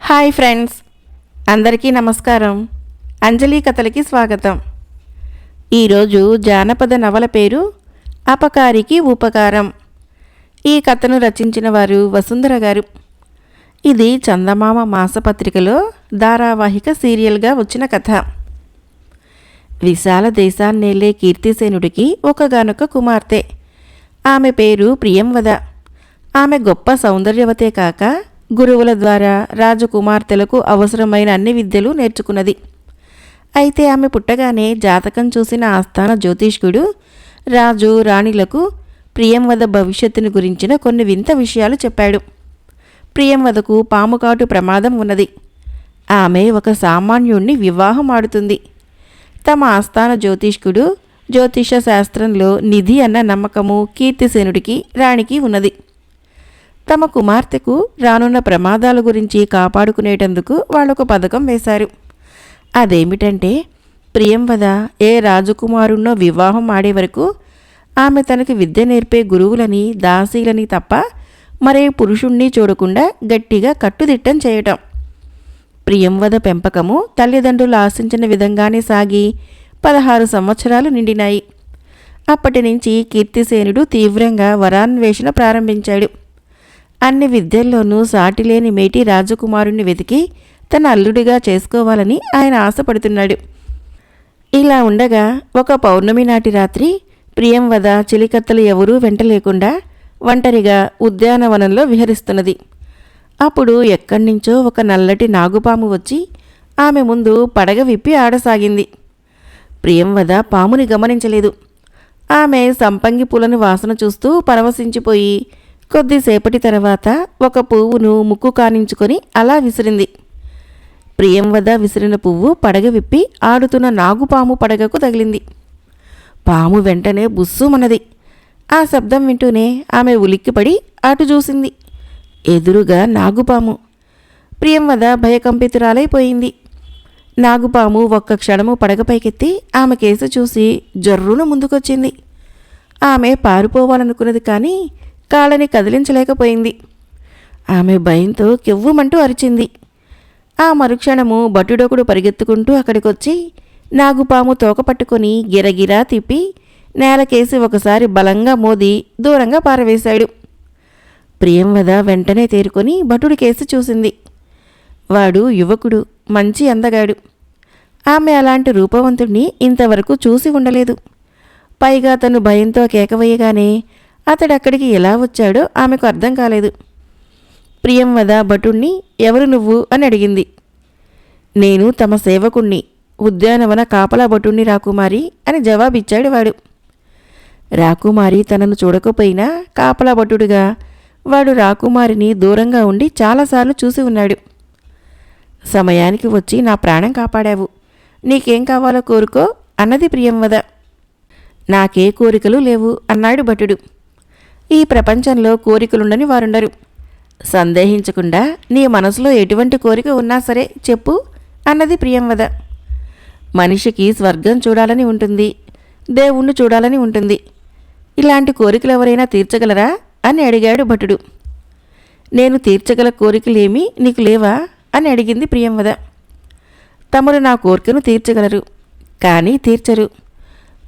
Hi friends, అందరికీ నమస్కారం. అంజలి కథలకి స్వాగతం. ఈరోజు జానపద నవల పేరు అపకారికి ఉపకారం. ఈ కథను రచించిన వారు వసుంధర గారు. ఇది చందమామ మాసపత్రికలో ధారావాహిక సీరియల్గా వచ్చిన కథ. విశాల దేశాన్నేలే కీర్తిసేనుడికి ఒకగానొక కుమార్తె. ఆమె పేరు ప్రియంవద. ఆమె గొప్ప సౌందర్యవతే కాక గురువుల ద్వారా రాజకుమార్తెలకు అవసరమైన అన్ని విద్యలు నేర్చుకున్నది. అయితే ఆమె పుట్టగానే జాతకం చూసిన ఆస్థాన జ్యోతిష్కుడు రాజు రాణిలకు ప్రియంవద భవిష్యత్తుని గురించిన కొన్ని వింత విషయాలు చెప్పాడు. ప్రియంవదకు పాముకాటు ప్రమాదం ఉన్నది. ఆమె ఒక సామాన్యుణ్ణి వివాహం ఆడుతుంది. తమ ఆస్థాన జ్యోతిష్కుడు జ్యోతిష శాస్త్రంలో నిధి అన్న నమ్మకము కీర్తిసేనుడికి రాణికి ఉన్నది. తమ కుమార్తెకు రానున్న ప్రమాదాల గురించి కాపాడుకునేటందుకు వాళ్ళొక పథకం వేశారు. అదేమిటంటే, ప్రియంవద ఏ రాజకుమారుణ్ణో వివాహం ఆడే వరకు ఆమె తనకు విద్య నేర్పే గురువులని దాసీలని తప్ప మరే పురుషుణ్ణి చూడకుండా గట్టిగా కట్టుదిట్టం చేయటం. ప్రియంవద పెంపకము తల్లిదండ్రులు ఆశించిన విధంగానే సాగి 16 సంవత్సరాలు నిండినాయి. అప్పటి నుంచి కీర్తిసేనుడు తీవ్రంగా వరాన్వేషణ ప్రారంభించాడు. అన్ని విద్యల్లోనూ సాటిలేని మేటి రాజకుమారుణ్ణి వెతికి తన అల్లుడిగా చేసుకోవాలని ఆయన ఆశపడుతున్నాడు. ఇలా ఉండగా ఒక పౌర్ణమి నాటి రాత్రి ప్రియంవద చిలికత్తలు ఎవరూ వెంట లేకుండా ఒంటరిగా ఉద్యానవనంలో విహరిస్తున్నది. అప్పుడు ఎక్కడ్నుంచో ఒక నల్లటి నాగుపాము వచ్చి ఆమె ముందు పడగ విప్పి ఆడసాగింది. ప్రియంవద పాముని గమనించలేదు. ఆమె సంపంగి పూలను వాసన చూస్తూ పరవశించిపోయి కొద్దిసేపటి తర్వాత ఒక పువ్వును ముక్కు కానించుకొని అలా విసిరింది. ప్రియంవద విసిరిన పువ్వు పడగ విప్పి ఆడుతున్న నాగుపాము పడగకు తగిలింది. పాము వెంటనే బుస్సుమన్నది. ఆ శబ్దం వింటూనే ఆమె ఉలిక్కిపడి అటు చూసింది. ఎదురుగా నాగుపాము. ప్రియంవద భయకంపితురాలైపోయింది. నాగుపాము ఒక్క క్షణము పడగపైకెత్తి ఆమె కేసు చూసి జర్రున ముందుకొచ్చింది. ఆమె పారిపోవాలనుకున్నది, కానీ కాళ్ళని కదిలించలేకపోయింది. ఆమె భయంతో కెవ్వుమంటూ అరిచింది. ఆ మరుక్షణము భటుడొకడు పరిగెత్తుకుంటూ అక్కడికొచ్చి నాగుపాము తోక పట్టుకొని గిరగిరా తిప్పి నేలకేసి ఒకసారి బలంగా మోది దూరంగా పారవేశాడు. ప్రియంవద వెంటనే తేరుకొని భటుడి కేసి చూసింది. వాడు యువకుడు, మంచి అందగాడు. ఆమె అలాంటి రూపవంతుణ్ణి ఇంతవరకు చూసి ఉండలేదు. పైగా తను భయంతో కేకవేయగానే అతడక్కడికి ఎలా వచ్చాడో ఆమెకు అర్థం కాలేదు. ప్రియంవద భటుణ్ణి ఎవరు నువ్వు అని అడిగింది. నేను తమ సేవకుణ్ణి, ఉద్యానవన కాపలా భటుణ్ణి రాకుమారి అని జవాబిచ్చాడు వాడు. రాకుమారి తనను చూడకపోయినా కాపలా భటుడుగా వాడు రాకుమారిని దూరంగా ఉండి చాలాసార్లు చూసి ఉన్నాడు. సమయానికి వచ్చి నా ప్రాణం కాపాడావు. నీకేం కావాలో కోరుకో అన్నది ప్రియంవద. నాకే కోరికలు లేవు అన్నాడు భటుడు. ఈ ప్రపంచంలో కోరికలుండని వారుండరు. సందేహించకుండా నీ మనసులో ఎటువంటి కోరిక ఉన్నా సరే చెప్పు అన్నది ప్రియంవద. మనిషికి స్వర్గం చూడాలని ఉంటుంది, దేవుణ్ణి చూడాలని ఉంటుంది. ఇలాంటి కోరికలు ఎవరైనా తీర్చగలరా అని అడిగాడు భటుడు. నేను తీర్చగల కోరికలేమీ నీకు లేవా అని అడిగింది ప్రియంవద. తమరు నా కోరికను తీర్చగలరు, కానీ తీర్చరు.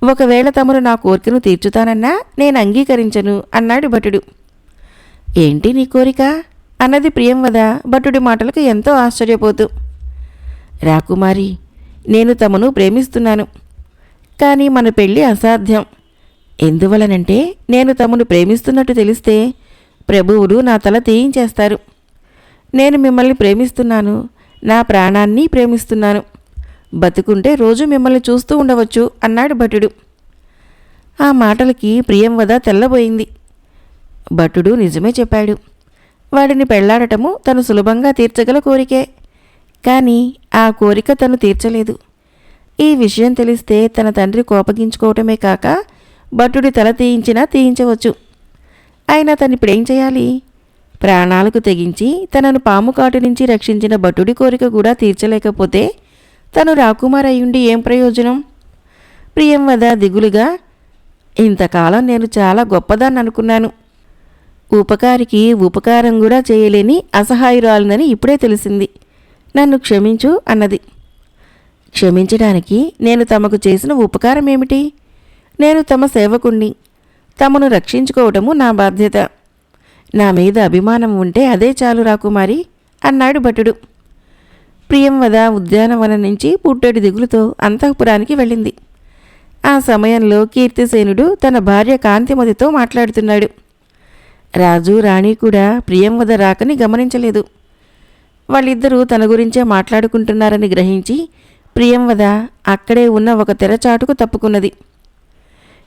ఒకవేళ తమరు నా కోరికను తీర్చుతానన్నా నేను అంగీకరించను అన్నాడు భటుడు. ఏంటి నీ కోరిక అన్నది ప్రియంవద భటుడి మాటలకు ఎంతో ఆశ్చర్యపోతూ. రాకుమారి, నేను తమను ప్రేమిస్తున్నాను, కానీ మన పెళ్ళి అసాధ్యం. ఎందువలనంటే నేను తమను ప్రేమిస్తున్నట్టు తెలిస్తే ప్రభువులు నా తల తీయించేస్తారు. నేను మిమ్మల్ని ప్రేమిస్తున్నాను, నా ప్రాణాన్ని ప్రేమిస్తున్నాను. బతుకుంటే రోజు మిమ్మల్ని చూస్తూ ఉండవచ్చు అన్నాడు భటుడు. ఆ మాటలకి ప్రియంవద తెల్లబోయింది. భటుడు నిజమే చెప్పాడు. వాడిని పెళ్లాడటము తను సులభంగా తీర్చగల కోరికే, కానీ ఆ కోరిక తను తీర్చలేదు. ఈ విషయం తెలిస్తే తన తండ్రి కోపగించుకోవటమే కాక భటుడి తల తీయించినా తీయించవచ్చు. అయినా తను ఇప్పుడేం చేయాలి? ప్రాణాలకు తెగించి తనను పాము కాటు నుంచి రక్షించిన భటుడి కోరిక కూడా తీర్చలేకపోతే తను రాకుమారయ్యుండి ఏం ప్రయోజనం? ప్రియంవద దిగులుగా, ఇంతకాలం నేను చాలా గొప్పదాన్ని అనుకున్నాను. ఉపకారికి ఉపకారం కూడా చేయలేని అసహాయురాలునని ఇప్పుడే తెలిసింది. నన్ను క్షమించు అన్నది. క్షమించడానికి నేను తమకు చేసిన ఉపకారం ఏమిటి? నేను తమ సేవకుణ్ణి. తమను రక్షించుకోవటము నా బాధ్యత. నా మీద అభిమానం ఉంటే అదే చాలు రాకుమారి అన్నాడు భటుడు. ప్రియంవద ఉద్యానవనం నుంచి పుట్టెడి దిగులుతో అంతఃపురానికి వెళ్ళింది. ఆ సమయంలో కీర్తిసేనుడు తన భార్య కాంతిమతితో మాట్లాడుతున్నాడు. రాజు రాణి కూడా ప్రియంవద రాకని గమనించలేదు. వాళ్ళిద్దరూ తన గురించే మాట్లాడుకుంటున్నారని గ్రహించి ప్రియంవద అక్కడే ఉన్న ఒక తెరచాటుకు తప్పుకున్నది.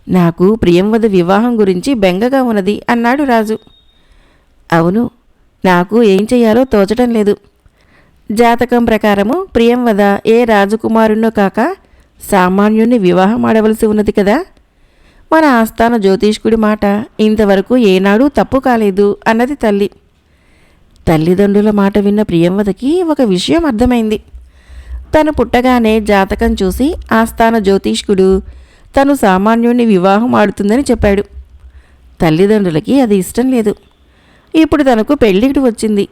నాకు ప్రియంవద వివాహం గురించి బెంగగా ఉన్నది అన్నాడు రాజు. అవును, నాకు ఏం చెయ్యాలో తోచటం లేదు. జాతకం ప్రకారము ప్రియంవద ఏ రాజకుమారుణ్ణో కాక సామాన్యుణ్ణి వివాహం ఆడవలసి ఉన్నది కదా. మన ఆస్థాన జ్యోతిష్కుడి మాట ఇంతవరకు ఏనాడూ తప్పు కాలేదు అన్నది తల్లి. తల్లిదండ్రుల మాట విన్న ప్రియంవదకి ఒక విషయం అర్థమైంది. తను పుట్టగానే జాతకం చూసి ఆస్థాన జ్యోతిష్కుడు తను సామాన్యుణ్ణి వివాహం ఆడుతుందని చెప్పాడు. తల్లిదండ్రులకి అది ఇష్టం లేదు. ఇప్పుడు తనకు పెళ్ళికి వచ్చింది.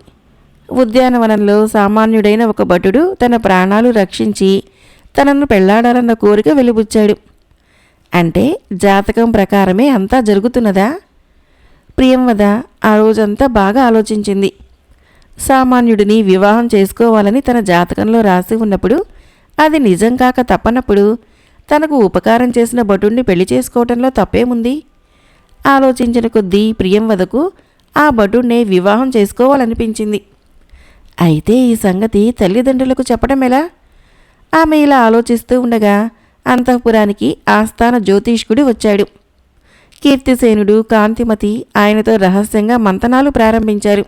ఉద్యానవనంలో సామాన్యుడైన ఒక భటుడు తన ప్రాణాలు రక్షించి తనను పెళ్లాడాలన్న కోరిక వెలిబుచ్చాడు. అంటే జాతకం ప్రకారమే అంతా జరుగుతున్నదా? ప్రియంవద ఆ రోజంతా బాగా ఆలోచించింది. సామాన్యుడిని వివాహం చేసుకోవాలని తన జాతకంలో రాసి ఉన్నప్పుడు అది నిజం కాక తప్పనప్పుడు తనకు ఉపకారం చేసిన భటుణ్ణి పెళ్లి చేసుకోవటంలో తప్పేముంది? ఆలోచించిన కొద్దీ ప్రియంవదకు ఆ భటుణ్ణే వివాహం చేసుకోవాలనిపించింది. అయితే ఈ సంగతి తల్లిదండ్రులకు చెప్పడం ఎలా? ఆమె ఇలా ఆలోచిస్తూ ఉండగా అంతఃపురానికి ఆస్థాన జ్యోతిష్కుడు వచ్చాడు. కీర్తిసేనుడు, కాంతిమతి ఆయనతో రహస్యంగా మంతనాలు ప్రారంభించారు.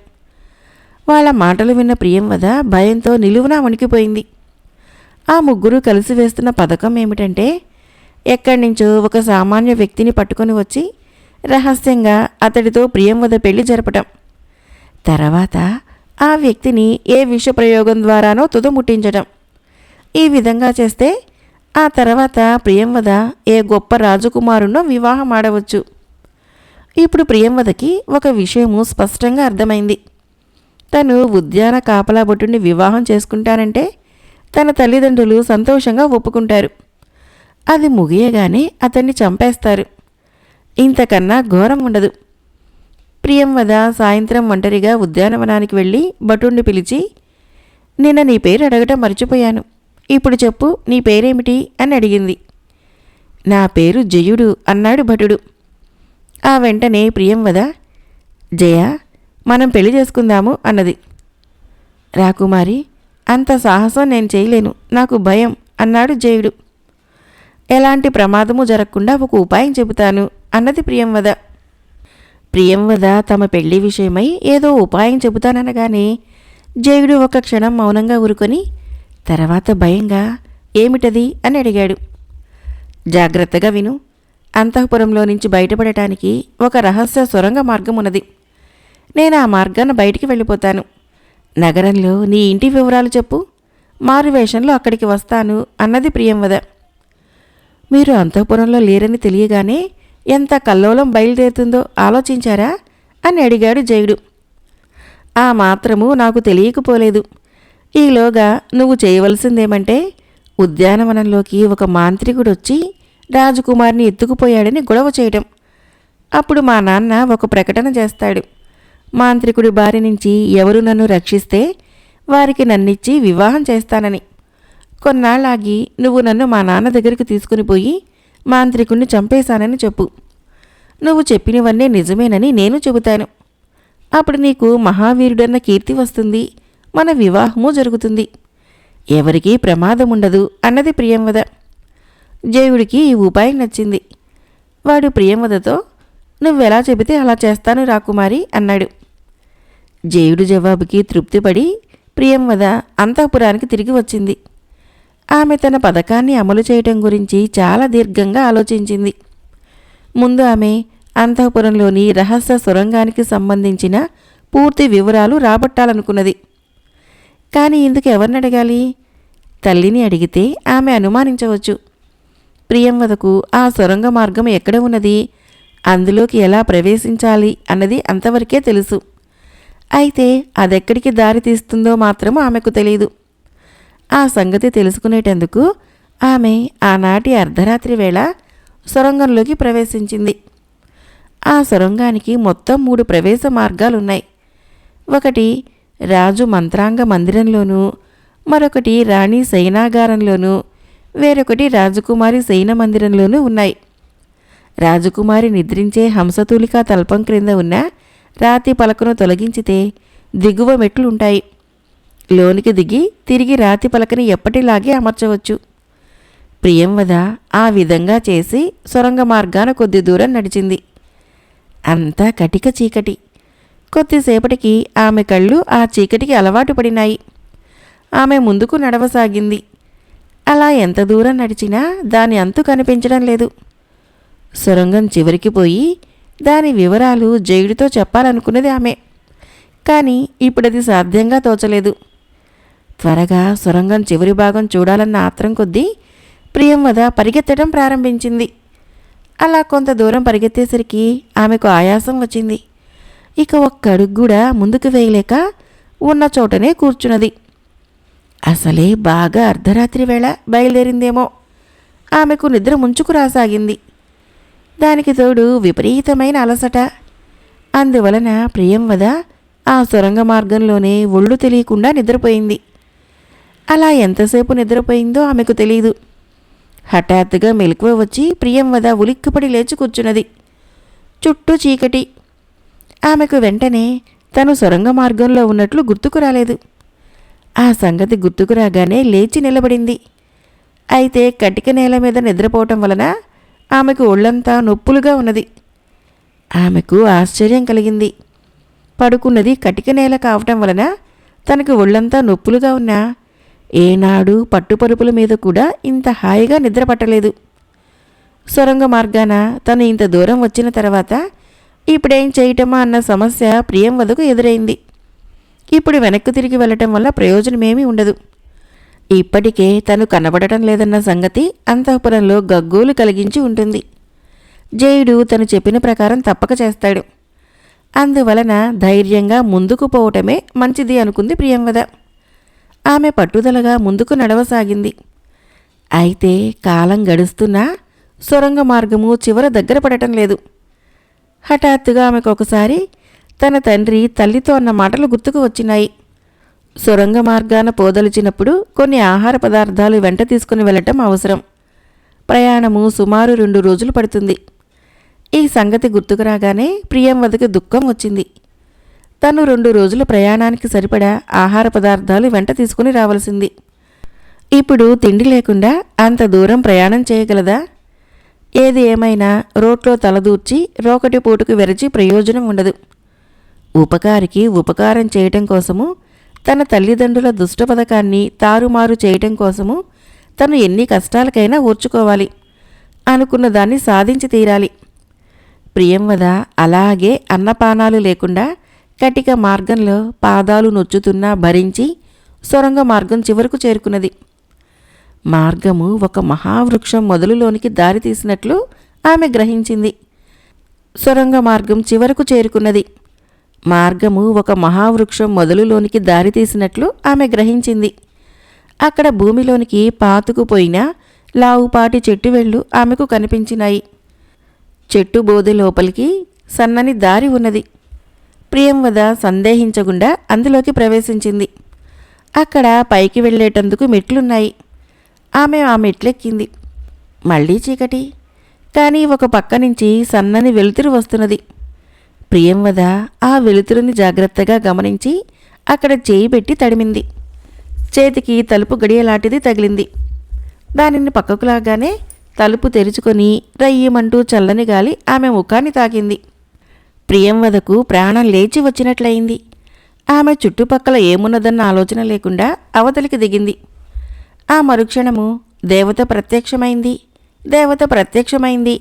వాళ్ళ మాటలు విన్న ప్రియంవద భయంతో నిలువునా వణికిపోయింది. ఆ ముగ్గురు కలిసి వేస్తున్న పథకం ఏమిటంటే ఎక్కడి నుంచో ఒక సామాన్య వ్యక్తిని పట్టుకొని వచ్చి రహస్యంగా అతడితో ప్రియంవద పెళ్లి జరపటం. తర్వాత ఆ వ్యక్తిని ఏ విషప్రయోగం ద్వారానో తుదముట్టించటం. ఈ విధంగా చేస్తే ఆ తర్వాత ప్రియంవద ఏ గొప్ప రాజకుమారుణ్ణో వివాహం ఆడవచ్చు. ఇప్పుడు ప్రియంవదకి ఒక విషయము స్పష్టంగా అర్థమైంది. తను ఉద్యాన కాపలా భటుణ్ణి వివాహం చేసుకుంటానంటే తన తల్లిదండ్రులు సంతోషంగా ఒప్పుకుంటారు. అది ముగియగానే అతన్ని చంపేస్తారు. ఇంతకన్నా ఘోరం ఉండదు. ప్రియంవద సాయంత్రం ఒంటరిగా ఉద్యానవనానికి వెళ్ళి భటుణ్ణి పిలిచి, నిన్న నీ పేరు అడగటం మర్చిపోయాను, ఇప్పుడు చెప్పు, నీ పేరేమిటి అని అడిగింది. నా పేరు జయుడు అన్నాడు భటుడు. ఆ వెంటనే ప్రియంవద, జయ, మనం పెళ్లి చేసుకుందాము అన్నది. రాకుమారి, అంత సాహసం నేను చేయలేను, నాకు భయం అన్నాడు జయుడు. ఎలాంటి ప్రమాదము జరగకుండా ఒక ఉపాయం చెబుతాను అన్నది ప్రియంవద. ప్రియంవద తమ పెళ్లి విషయమై ఏదో ఉపాయం చెబుతాననగానే జయుడు ఒక క్షణం మౌనంగా ఊరుకొని తర్వాత భయంగా ఏమిటది అని అడిగాడు. జాగ్రత్తగా విను. అంతఃపురంలో నుంచి బయటపడటానికి ఒక రహస్య సొరంగ మార్గం ఉన్నది. నేను ఆ మార్గాన బయటికి వెళ్ళిపోతాను. నగరంలో నీ ఇంటి వివరాలు చెప్పు, మారువేషంలో అక్కడికి వస్తాను అన్నది ప్రియంవద. మీరు అంతఃపురంలో లేరని తెలియగానే ఎంత కల్లోలం బయలుదేరుతుందో ఆలోచించారా అని అడిగాడు జయుడు. ఆ మాత్రము నాకు తెలియకపోలేదు. ఈలోగా నువ్వు చేయవలసిందేమంటే ఉద్యానవనంలోకి ఒక మాంత్రికుడొచ్చి రాజకుమార్ని ఎత్తుకుపోయాడని గొడవ చేయటం. అప్పుడు మా నాన్న ఒక ప్రకటన చేస్తాడు. మాంత్రికుడి బారి నుంచి ఎవరు నన్ను రక్షిస్తే వారికి నన్నిచ్చి వివాహం చేస్తానని. కొన్నాళ్ళాగి నువ్వు నన్ను మా నాన్న దగ్గరికి తీసుకుని పోయి మాంత్రికుణ్ణి చంపేశానని చెప్పు. నువ్వు చెప్పినవన్నీ నిజమేనని నేను చెబుతాను. అప్పుడు నీకు మహావీరుడన్న కీర్తి వస్తుంది, మన వివాహము జరుగుతుంది, ఎవరికీ ప్రమాదముండదు అన్నది ప్రియంవద. జయుడికి ఈ ఉపాయం నచ్చింది. వాడు ప్రియంవదతో, నువ్వెలా చెబితే అలా చేస్తాను రాకుమారి అన్నాడు. జయుడు జవాబుకి తృప్తిపడి ప్రియంవద అంతఃపురానికి తిరిగి వచ్చింది. ఆమె తన పథకాన్ని అమలు చేయటం గురించి చాలా దీర్ఘంగా ఆలోచించింది. ముందు ఆమె అంతఃపురంలోని రహస్య సొరంగానికి సంబంధించిన పూర్తి వివరాలు రాబట్టాలనుకున్నది. కానీ ఇందుకు ఎవరిని అడగాలి? తల్లిని అడిగితే ఆమె అనుమానించవచ్చు. ప్రియంవదకు ఆ సొరంగ మార్గం ఎక్కడ ఉన్నది, అందులోకి ఎలా ప్రవేశించాలి అన్నది అంతవరకే తెలుసు. అయితే అదెక్కడికి దారి తీస్తుందో మాత్రం ఆమెకు తెలియదు. ఆ సంగతి తెలుసుకునేటందుకు ఆమె ఆనాటి అర్ధరాత్రి వేళ సొరంగంలోకి ప్రవేశించింది. ఆ సొరంగానికి మొత్తం 3 ప్రవేశ మార్గాలున్నాయి. ఒకటి రాజు మంత్రాంగ మందిరంలోనూ, మరొకటి రాణి శయనాగారంలోనూ, వేరొకటి రాజకుమారి శయన మందిరంలోనూ ఉన్నాయి. రాజకుమారి నిద్రించే హంసతూలికా తల్పం క్రింద ఉన్న రాతి పలకను తొలగించితే దిగువ మెట్లుంటాయి. లోనికి దిగి తిరిగి రాతి పలకని ఎప్పటిలాగే అమర్చవచ్చు. ప్రియంవద ఆ విధంగా చేసి సొరంగ మార్గాన కొద్ది దూరం నడిచింది. అంతా కటిక చీకటి. కొద్దిసేపటికి ఆమె కళ్ళు ఆ చీకటికి అలవాటు పడినాయి. ఆమె ముందుకు నడవసాగింది. అలా ఎంత దూరం నడిచినా దాని అంతు కనిపించడం లేదు. సొరంగం చివరికి పోయి దాని వివరాలు జయుడితో చెప్పాలనుకున్నది ఆమె. కానీ ఇప్పుడది సాధ్యంగా తోచలేదు. త్వరగా సొరంగం చివరి భాగం చూడాలన్న ఆత్రం కొద్దీ ప్రియంవద పరిగెత్తడం ప్రారంభించింది. అలా కొంత దూరం పరిగెత్తేసరికి ఆమెకు ఆయాసం వచ్చింది. ఇక ఒక్క అడుగు కూడా ముందుకు వేయలేక ఉన్న చోటనే కూర్చున్నది. అసలే బాగా అర్ధరాత్రి వేళ బయలుదేరిందేమో. ఆమెకు నిద్ర ముంచుకు రాసాగింది. దానికి తోడు విపరీతమైన అలసట. అందువలన ప్రియంవద ఆ సొరంగ మార్గంలోనే ఒళ్ళు తెలియకుండా నిద్రపోయింది. అలా ఎంతసేపు నిద్రపోయిందో ఆమెకు తెలియదు. హఠాత్తుగా మెలకువ వచ్చి ప్రియంవద ఉలిక్కిపడి లేచి కూర్చున్నది. చుట్టూ చీకటి. ఆమెకు వెంటనే తను సొరంగ మార్గంలో ఉన్నట్లు గుర్తుకు రాలేదు. ఆ సంగతి గుర్తుకు రాగానే లేచి నిలబడింది. అయితే కటిక నేల మీద నిద్రపోవటం వలన ఆమెకు ఒళ్ళంతా నొప్పులుగా ఉన్నది. ఆమెకు ఆశ్చర్యం కలిగింది. పడుకున్నది కటిక నేల కావటం వలన తనకు ఒళ్ళంతా నొప్పులుగా ఉన్నా ఏనాడు పట్టుపరుపుల మీద కూడా ఇంత హాయిగా నిద్రపట్టలేదు. సొరంగ మార్గాన తను ఇంత దూరం వచ్చిన తర్వాత ఇప్పుడేం చేయటమా అన్న సమస్య ప్రియంవదకు ఎదురైంది. ఇప్పుడు వెనక్కు తిరిగి వెళ్ళటం వల్ల ప్రయోజనమేమీ ఉండదు. ఇప్పటికే తను కనబడటం లేదన్న సంగతి అంతఃపురంలో గగ్గోలు కలిగించి ఉంటుంది. జయుడు తను చెప్పిన ప్రకారం తప్పక చేస్తాడు. అందువలన ధైర్యంగా ముందుకు పోవటమే మంచిది అనుకుంది ప్రియంవద. ఆమె పట్టుదలగా ముందుకు నడవసాగింది. అయితే కాలం గడుస్తున్నా సొరంగ మార్గము చివర దగ్గర పడటం లేదు. హఠాత్తుగా ఆమెకు ఒకసారి తన తండ్రి తల్లితో అన్న మాటలు గుర్తుకు వచ్చినాయి. సొరంగ మార్గాన పోదలిచినప్పుడు కొన్ని ఆహార పదార్థాలు వెంట తీసుకుని వెళ్ళటం అవసరం. ప్రయాణము సుమారు 2 రోజులు పడుతుంది. ఈ సంగతి గుర్తుకు రాగానే ప్రియంవదకి దుఃఖం వచ్చింది. తను 2 రోజుల ప్రయాణానికి సరిపడా ఆహార పదార్థాలు వెంట తీసుకుని రావలసింది. ఇప్పుడు తిండి లేకుండా అంత దూరం ప్రయాణం చేయగలదా? ఏది ఏమైనా రోట్లో తలదూర్చి రోకటి పూటకు వెరచి ప్రయోజనం ఉండదు. ఉపకారికి ఉపకారం చేయటం కోసము, తన తల్లిదండ్రుల దుష్ట పథకాన్ని తారుమారు చేయటం కోసము తను ఎన్ని కష్టాలకైనా ఓర్చుకోవాలి. అనుకున్న దాన్ని సాధించి తీరాలి. ప్రియంవద అలాగే అన్నపానాలు లేకుండా కటిక మార్గంలో పాదాలు నొచ్చుతున్నా భరించి సొరంగ మార్గం చివరకు చేరుకున్నది. మార్గము ఒక మహావృక్షం మొదలులోనికి దారి తీసినట్లు ఆమె గ్రహించింది. సొరంగ మార్గం చివరకు చేరుకున్నది. మార్గము ఒక మహావృక్షం మొదలులోనికి దారి తీసినట్లు ఆమె గ్రహించింది. అక్కడ భూమిలోనికి పాతుకుపోయిన లావుపాటి చెట్టు వేళ్ళు ఆమెకు కనిపించినాయి. చెట్టు బోధి లోపలికి సన్నని దారి ఉన్నది. ప్రియంవద సందేహించకుండా అందులోకి ప్రవేశించింది. అక్కడ పైకి వెళ్ళేటందుకు మెట్లున్నాయి. ఆమె ఆ మెట్లెక్కింది. మళ్ళీ చీకటి. కానీ ఒక పక్క నుంచి సన్నని వెలుతురు వస్తున్నది. ప్రియంవద ఆ వెలుతురుని జాగ్రత్తగా గమనించి అక్కడ చేయి పెట్టి తడిమింది. చేతికి తలుపు గడియలాంటిది తగిలింది. దానిని పక్కకు లాగానే తలుపు తెరుచుకొని రయ్యమంటూ చల్లని గాలి ఆమె ముఖాన్ని తాకింది. ప్రియంవదకు ప్రాణం లేచి వచ్చినట్లయింది. ఆమె చుట్టుపక్కల ఏమున్నదన్న ఆలోచన లేకుండా అవతలికి దిగింది. ఆ మరుక్షణము దేవత ప్రత్యక్షమైంది, దేవత ప్రత్యక్షమైంది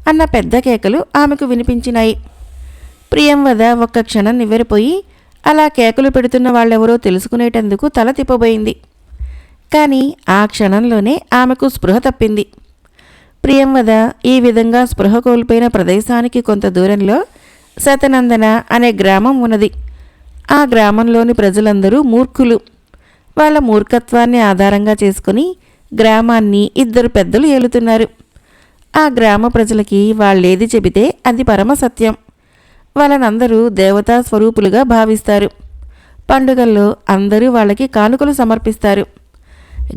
అన్న పెద్ద కేకలు ఆమెకు వినిపించినాయి. ప్రియంవద ఒక్క క్షణం నివ్వెరపోయి అలా కేకలు పెడుతున్న వాళ్ళెవరో తెలుసుకునేటందుకు తల తిప్పబోయింది. కానీ ఆ క్షణంలోనే ఆమెకు స్పృహ తప్పింది. ప్రియంవద ఈ విధంగా స్పృహ కోల్పోయిన ప్రదేశానికి కొంత దూరంలో శతనందన అనే గ్రామం ఉన్నది. ఆ గ్రామంలోని ప్రజలందరూ మూర్ఖులు. వాళ్ళ మూర్ఖత్వాన్ని ఆధారంగా చేసుకుని గ్రామాన్ని ఇద్దరు పెద్దలు ఏలుతున్నారు. ఆ గ్రామ ప్రజలకి వాళ్ళేది చెబితే అది పరమసత్యం. వాళ్ళనందరూ దేవతా స్వరూపులుగా భావిస్తారు. పండుగల్లో అందరూ వాళ్ళకి కానుకలు సమర్పిస్తారు.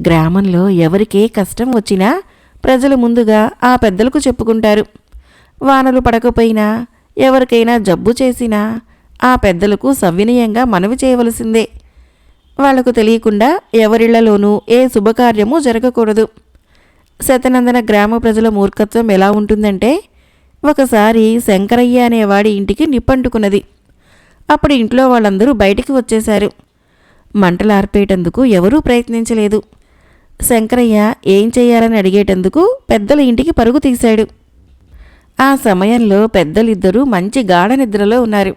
గ్రామంలో ఎవరికే కష్టం వచ్చినా ప్రజలు ముందుగా ఆ పెద్దలకు చెప్పుకుంటారు. వానలు పడకపోయినా, ఎవరికైనా జబ్బు చేసినా ఆ పెద్దలకు సవినయంగా మనవి చేయవలసిందే. వాళ్లకు తెలియకుండా ఎవరిళ్లలోనూ ఏ శుభకార్యమూ జరగకూడదు. శతనందన గ్రామ ప్రజల మూర్ఖత్వం ఎలా ఉంటుందంటే, ఒకసారి శంకరయ్య అనేవాడి ఇంటికి నిప్పంటుకున్నది. అప్పుడు ఇంట్లో వాళ్ళందరూ బయటికి వచ్చేశారు. మంటలార్పేటందుకు ఎవరూ ప్రయత్నించలేదు. శంకరయ్య ఏం చెయ్యాలని అడిగేటందుకు పెద్దల ఇంటికి పరుగు తీశాడు. ఆ సమయంలో పెద్దలిద్దరూ మంచి గాఢ నిద్రలో ఉన్నారు.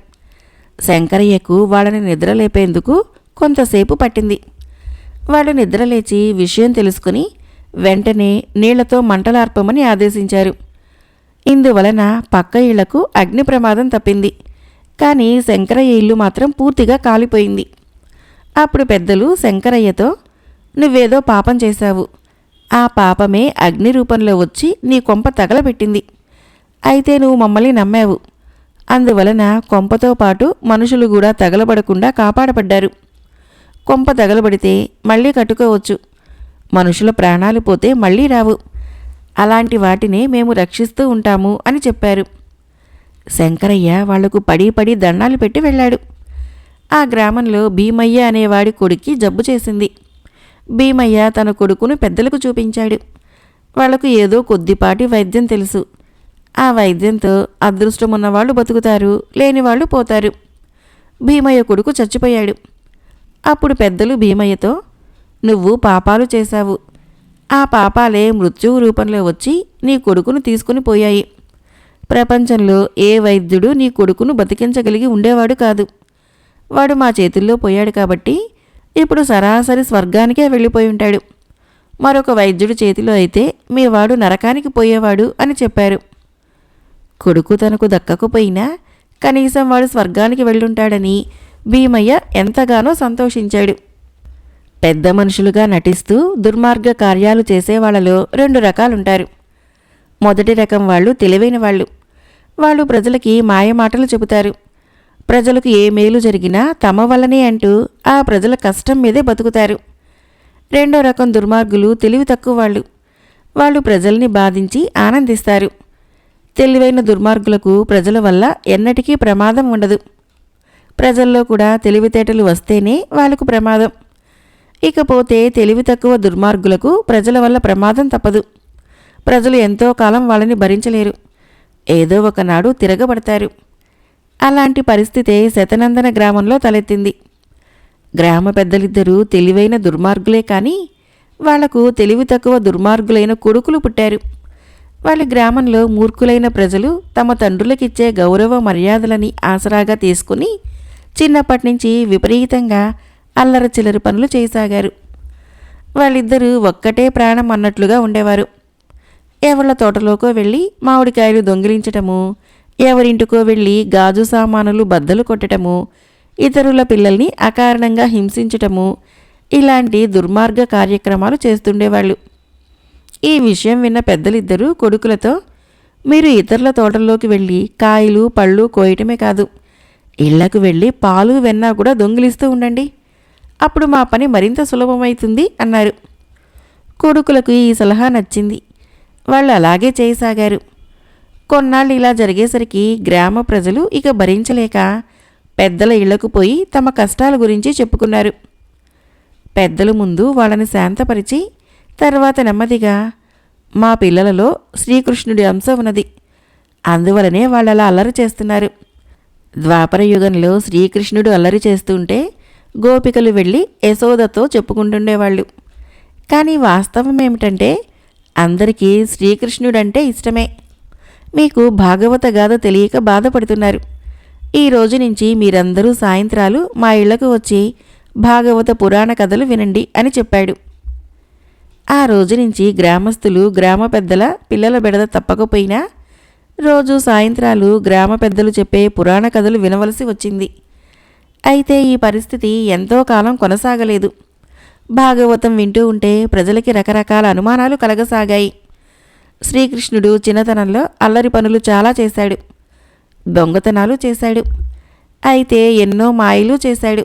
శంకరయ్యకు వాళ్ళని నిద్రలేపేందుకు కొంతసేపు పట్టింది. వాళ్ళు నిద్రలేచి విషయం తెలుసుకుని వెంటనే నీళ్లతో మంటలార్పమని ఆదేశించారు. ఇందువలన పక్క ఇళ్లకు అగ్ని ప్రమాదం తప్పింది. కానీ శంకరయ్య ఇల్లు మాత్రం పూర్తిగా కాలిపోయింది. అప్పుడు పెద్దలు శంకరయ్యతో, నువ్వేదో పాపం చేశావు. ఆ పాపమే అగ్ని రూపంలో వచ్చి నీ కొంప తగలబెట్టింది. అయితే నువ్వు మమ్మల్ని నమ్మావు. అందువలన కొంపతో పాటు మనుషులు కూడా తగలబడకుండా కాపాడబడ్డారు. కొంప తగలబడితే మళ్ళీ కట్టుకోవచ్చు. మనుషుల ప్రాణాలు పోతే మళ్ళీ రావు. అలాంటి వాటినే మేము రక్షిస్తూ ఉంటాము అని చెప్పారు. శంకరయ్య వాళ్లకు పడి పడి దండాలు పెట్టి వెళ్ళాడు. ఆ గ్రామంలో భీమయ్య అనేవాడి కొడుక్కి జబ్బు చేసింది. భీమయ్య తన కొడుకును పెద్దలకు చూపించాడు. వాళ్లకు ఏదో కొద్దిపాటి వైద్యం తెలుసు. ఆ వైద్యంతో అదృష్టమున్నవాళ్ళు బతుకుతారు, లేనివాళ్ళు పోతారు. భీమయ్య కొడుకు చచ్చిపోయాడు. అప్పుడు పెద్దలు భీమయ్యతో, నువ్వు పాపాలు చేశావు. ఆ పాపాలే మృత్యువు రూపంలో వచ్చి నీ కొడుకును తీసుకుని పోయాయి. ప్రపంచంలో ఏ వైద్యుడు నీ కొడుకును బతికించగలిగి ఉండేవాడు కాదు. వాడు మా చేతుల్లో పోయాడు కాబట్టి ఇప్పుడు సరాసరి స్వర్గానికే వెళ్ళిపోయి ఉంటాడు. మరొక వైద్యుడి చేతిలో అయితే మీ వాడు నరకానికి పోయేవాడు అని చెప్పారు. కొడుకు తనకు దక్కకపోయినా కనీసం వాడు స్వర్గానికి వెళ్ళుంటాడని భీమయ్య ఎంతగానో సంతోషించాడు. పెద్ద మనుషులుగా నటిస్తూ దుర్మార్గ కార్యాలు చేసేవాళ్లలో 2 రకాలుంటారు. మొదటి రకం వాళ్ళు తెలివైన వాళ్ళు. వాళ్ళు ప్రజలకి మాయమాటలు చెబుతారు. ప్రజలకు ఏ మేలు జరిగినా తమ వల్లనే అంటూ ఆ ప్రజల కష్టం మీదే బతుకుతారు. రెండో రకం దుర్మార్గులు తెలివి తక్కువ వాళ్ళు. వాళ్ళు ప్రజల్ని బాధించి ఆనందిస్తారు. తెలివైన దుర్మార్గులకు ప్రజల వల్ల ఎన్నటికీ ప్రమాదం ఉండదు. ప్రజల్లో కూడా తెలివితేటలు వస్తేనే వాళ్ళకు ప్రమాదం. ఇకపోతే తెలివి తక్కువ దుర్మార్గులకు ప్రజల వల్ల ప్రమాదం తప్పదు. ప్రజలు ఎంతో కాలం వాళ్ళని భరించలేరు. ఏదో ఒకనాడు తిరగబడతారు. అలాంటి పరిస్థితే శతనందన గ్రామంలో తలెత్తింది. గ్రామ పెద్దలిద్దరూ తెలివైన దుర్మార్గులే కానీ వాళ్లకు తెలివి తక్కువ దుర్మార్గులైన కొడుకులు పుట్టారు. వాళ్ళ గ్రామంలో మూర్ఖులైన ప్రజలు తమ తండ్రులకిచ్చే గౌరవ మర్యాదలని ఆసరాగా తీసుకుని చిన్నప్పటి నుంచి విపరీతంగా అల్లర చిల్లరి పనులు చేయసాగారు. వాళ్ళిద్దరూ ఒక్కటే ప్రాణం అన్నట్లుగా ఉండేవారు. ఎవళ్ళ తోటలోకో వెళ్ళి మామిడికాయలు దొంగిలించటము, ఎవరింటికో వెళ్ళి గాజు సామానులు బద్దలు కొట్టటము, ఇతరుల పిల్లల్ని అకారణంగా హింసించటము, ఇలాంటి దుర్మార్గ కార్యక్రమాలు చేస్తుండేవాళ్ళు. ఈ విషయం విన్న పెద్దలిద్దరూ కొడుకులతో, మీరు ఇతరుల తోటల్లోకి వెళ్ళి కాయలు పళ్ళు కోయటమే కాదు, ఇళ్లకు వెళ్ళి పాలు వెన్న కూడా దొంగిలిస్తూ ఉండండి. అప్పుడు మా పని మరింత సులభమవుతుంది అన్నారు. కొడుకులకు ఈ సలహా నచ్చింది. వాళ్ళు అలాగే చేయసాగారు. కొన్నాళ్ళు ఇలా జరిగేసరికి గ్రామ ప్రజలు ఇక భరించలేక పెద్దల ఇళ్లకు పోయి తమ కష్టాల గురించి చెప్పుకున్నారు. పెద్దల ముందు వాళ్ళని శాంతపరిచి తర్వాత నెమ్మదిగా, మా పిల్లలలో శ్రీకృష్ణుడి అంశ ఉన్నది, అందువలనే వాళ్ళలా అల్లరి చేస్తున్నారు. ద్వాపర యుగంలో శ్రీకృష్ణుడు అల్లరి చేస్తుంటే గోపికలు వెళ్ళి యశోదతో చెప్పుకుంటుండేవాళ్ళు. కానీ వాస్తవం ఏమిటంటే అందరికీ శ్రీకృష్ణుడంటే ఇష్టమే. మీకు భాగవత గాథ తెలియక బాధపడుతున్నారు. ఈ రోజు నుంచి మీరందరూ సాయంత్రాలు మా ఇళ్లకు వచ్చి భాగవత పురాణ కథలు వినండి అని చెప్పాడు. ఆ రోజు నుంచి గ్రామస్తులు గ్రామ పెద్దల పిల్లల బెడద తప్పకపోయినా రోజు సాయంత్రాలు గ్రామ పెద్దలు చెప్పే పురాణ కథలు వినవలసి వచ్చింది. అయితే ఈ పరిస్థితి ఎంతో కాలం కొనసాగలేదు. భాగవతం వింటూ ఉంటే ప్రజలకి రకరకాల అనుమానాలు కలగసాగాయి. శ్రీకృష్ణుడు చిన్నతనంలో అల్లరి పనులు చాలా చేశాడు. దొంగతనాలు చేశాడు. అయితే ఎన్నో మాయలు చేశాడు.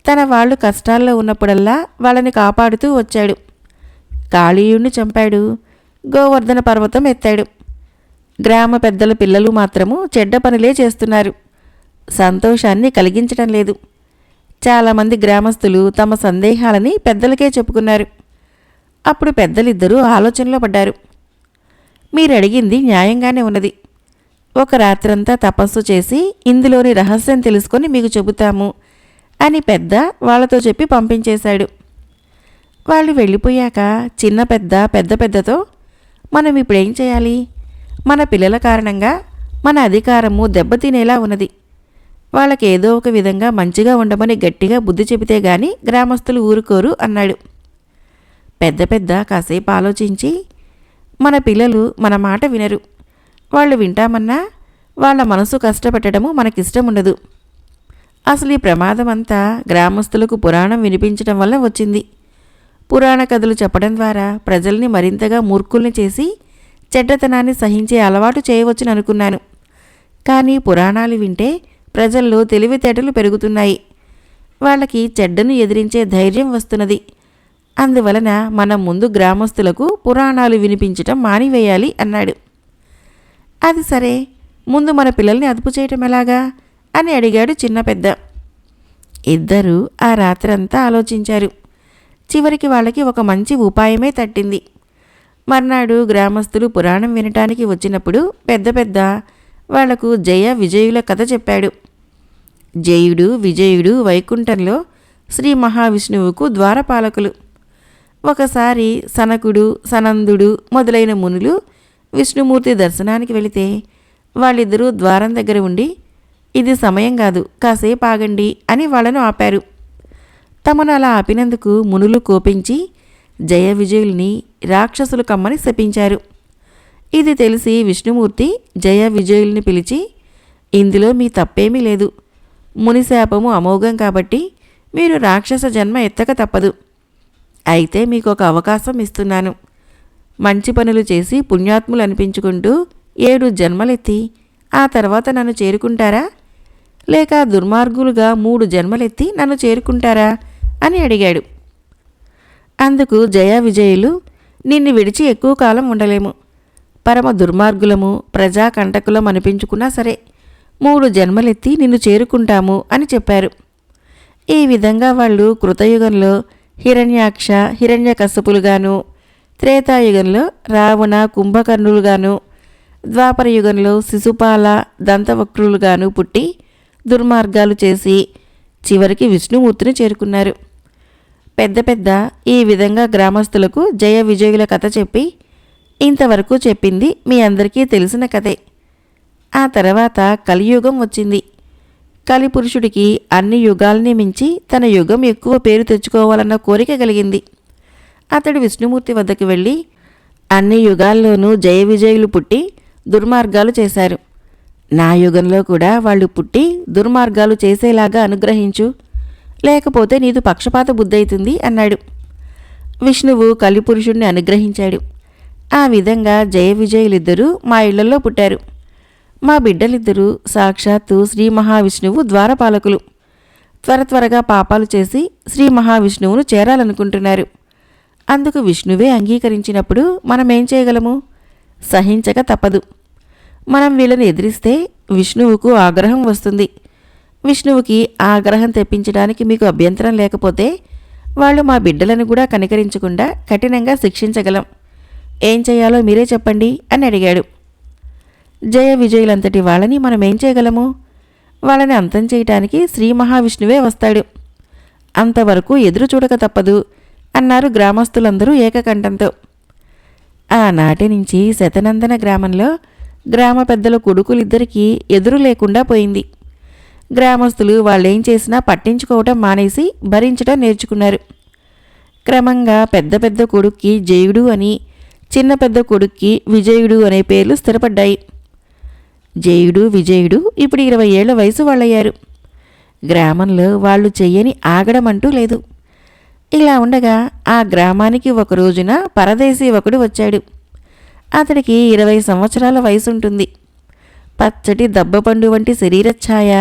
తన వాళ్ళు కష్టాల్లో ఉన్నప్పుడల్లా వాళ్ళని కాపాడుతూ వచ్చాడు. కాళీయుణ్ణి చంపాడు. గోవర్ధన పర్వతం ఎత్తాడు. గ్రామ పెద్దల పిల్లలు మాత్రము చెడ్డ పనులే చేస్తున్నారు. సంతోషాన్ని కలిగించటం లేదు. చాలామంది గ్రామస్తులు తమ సందేహాలని పెద్దలకే చెప్పుకున్నారు. అప్పుడు పెద్దలిద్దరూ ఆలోచనలో పడ్డారు. మీరడిగింది న్యాయంగానే ఉన్నది. ఒక రాత్రంతా తపస్సు చేసి ఇందులోని రహస్యం తెలుసుకొని మీకు చెబుతాము అని పెద్ద వాళ్ళతో చెప్పి పంపించేశాడు. వాళ్ళు వెళ్ళిపోయాక చిన్న పెద్దతో మనం ఇప్పుడేం చేయాలి? మన పిల్లల కారణంగా మన అధికారము దెబ్బతినేలా ఉన్నది. వాళ్ళకేదో ఒక విధంగా మంచిగా ఉండమని గట్టిగా బుద్ధి చెబితే గాని గ్రామస్తులు ఊరుకోరు అన్నాడు. పెద్ద కాసేపు ఆలోచించి, మన పిల్లలు మన మాట వినరు. వాళ్ళు వింటామన్నా వాళ్ళ మనసు కష్టపెట్టడము మనకిష్టం ఉండదు. అసలు ఈ ప్రమాదం అంతా గ్రామస్తులకు పురాణం వినిపించడం వల్ల వచ్చింది. పురాణ కథలు చెప్పడం ద్వారా ప్రజల్ని మరింతగా మూర్ఖుల్ని చేసి చెడ్డతనాన్ని సహించే అలవాటు చేయవచ్చని అనుకున్నాను. కానీ పురాణాలు వింటే ప్రజల్లో తెలివితేటలు పెరుగుతున్నాయి. వాళ్ళకి చెడ్డను ఎదిరించే ధైర్యం వస్తున్నది. అందువలన మనం ముందు గ్రామస్తులకు పురాణాలు వినిపించటం మానివేయాలి అన్నాడు. అది సరే, ముందు మన పిల్లల్ని అదుపు చేయటం ఎలాగా అని అడిగాడు చిన్న పెద్ద. ఇద్దరూ ఆ రాత్రంతా ఆలోచించారు. చివరికి వాళ్ళకి ఒక మంచి ఉపాయమే తట్టింది. మర్నాడు గ్రామస్తులు పురాణం వినటానికి వచ్చినప్పుడు పెద్ద వాళ్లకు జయ విజయుల కథ చెప్పాడు. జయుడు విజయుడు వైకుంఠంలో శ్రీ మహావిష్ణువుకు ద్వారపాలకులు. ఒకసారి సనకుడు సనందుడు మొదలైన మునులు విష్ణుమూర్తి దర్శనానికి వెళితే వాళ్ళిద్దరూ ద్వారం దగ్గర ఉండి, ఇది సమయం కాదు, కాసేపు ఆగండి అని వాళ్ళను ఆపారు. తమను అలా ఆపినందుకు మునులు కోపించి జయ విజయుల్ని రాక్షసులు కమ్మని శపించారు. ఇది తెలిసి విష్ణుమూర్తి జయ విజయుల్ని పిలిచి, ఇందులో మీ తప్పేమీ లేదు. మునిశాపము అమోఘం కాబట్టి మీరు రాక్షస జన్మ ఎత్తక తప్పదు. అయితే మీకు ఒక అవకాశం ఇస్తున్నాను. మంచి పనులు చేసి పుణ్యాత్ములు అనిపించుకుంటూ 7 జన్మలెత్తి ఆ తర్వాత నన్ను చేరుకుంటారా, లేక దుర్మార్గులుగా 3 జన్మలెత్తి నన్ను చేరుకుంటారా అని అడిగాడు. అందుకు జయ విజయులు, నిన్ను విడిచి ఎక్కువ కాలం ఉండలేము. పరమ దుర్మార్గులము ప్రజాకంటకులం అనిపించుకున్నా సరే 3 జన్మలెత్తి నిన్ను చేరుకుంటాము అని చెప్పారు. ఈ విధంగా వాళ్ళు కృతయుగంలో హిరణ్యాక్ష హిరణ్యకశపులుగాను, త్రేతాయుగంలో రావణ కుంభకర్ణులుగాను, ద్వాపరయుగంలో శిశుపాల దంతవక్రులుగాను పుట్టి దుర్మార్గాలు చేసి చివరికి విష్ణుమూర్తిని చేరుకున్నారు. పెద్ద ఈ విధంగా గ్రామస్తులకు జయ విజయుల కథ చెప్పి, ఇంతవరకు చెప్పింది మీ అందరికీ తెలిసిన కథే. ఆ తర్వాత కలియుగం వచ్చింది. కలిపురుషుడికి అన్ని యుగాల్ని మించి తన యుగం ఎక్కువ పేరు తెచ్చుకోవాలన్న కోరిక కలిగింది. అతడు విష్ణుమూర్తి వద్దకు వెళ్ళి, అన్ని యుగాల్లోనూ జయ విజయులు పుట్టి దుర్మార్గాలు చేశారు. నా యుగంలో కూడా వాళ్ళు పుట్టి దుర్మార్గాలు చేసేలాగా అనుగ్రహించు, లేకపోతే నీదు పక్షపాత బుద్ధైతుంది అన్నాడు. విష్ణువు కలిపురుషుణ్ణి అనుగ్రహించాడు. ఆ విధంగా జయ విజయులిద్దరూ మా ఇళ్లలో పుట్టారు. మా బిడ్డలిద్దరూ సాక్షాత్తు శ్రీ మహావిష్ణువు ద్వారపాలకులు. త్వరగా పాపాలు చేసి శ్రీ మహావిష్ణువును చేరాలనుకుంటున్నారు. అందుకు విష్ణువే అంగీకరించినప్పుడు మనమేం చేయగలము? సహించక తప్పదు. మనం వీళ్ళని ఎదిరిస్తే విష్ణువుకు ఆగ్రహం వస్తుంది. విష్ణువుకి ఆగ్రహం తెప్పించడానికి మీకు అభ్యంతరం లేకపోతే వాళ్ళు మా బిడ్డలను కూడా కనికరించకుండా కఠినంగా శిక్షించగలం. ఏం చేయాలో మీరే చెప్పండి అని అడిగాడు. జయ విజయులంతటి వాళ్ళని మనమేం చేయగలము? వాళ్ళని అంతం చేయటానికి శ్రీ మహావిష్ణువే వస్తాడు. అంతవరకు ఎదురు చూడక తప్పదు అన్నారు గ్రామస్తులందరూ ఏకకంఠంతో. ఆనాటి నుంచి శతనందన గ్రామంలో గ్రామ పెద్దల కొడుకులిద్దరికీ ఎదురు లేకుండా పోయింది. గ్రామస్తులు వాళ్ళేం చేసినా పట్టించుకోవటం మానేసి భరించటం నేర్చుకున్నారు. క్రమంగా పెద్ద కొడుక్కి జయుడు అని, చిన్న పెద్ద కొడుక్కి విజయుడు అనే పేర్లు స్థిరపడ్డాయి. జయుడు విజయుడు ఇప్పుడు 20 ఏళ్ల వయసు వాళ్ళయ్యారు. గ్రామంలో వాళ్ళు చెయ్యని ఆగడమంటూ లేదు. ఇలా ఉండగా ఆ గ్రామానికి ఒక రోజున పరదేశీ ఒకడు వచ్చాడు. అతడికి 20 సంవత్సరాల వయసుంటుంది. పచ్చటి దబ్బపండు వంటి శరీరఛాయ,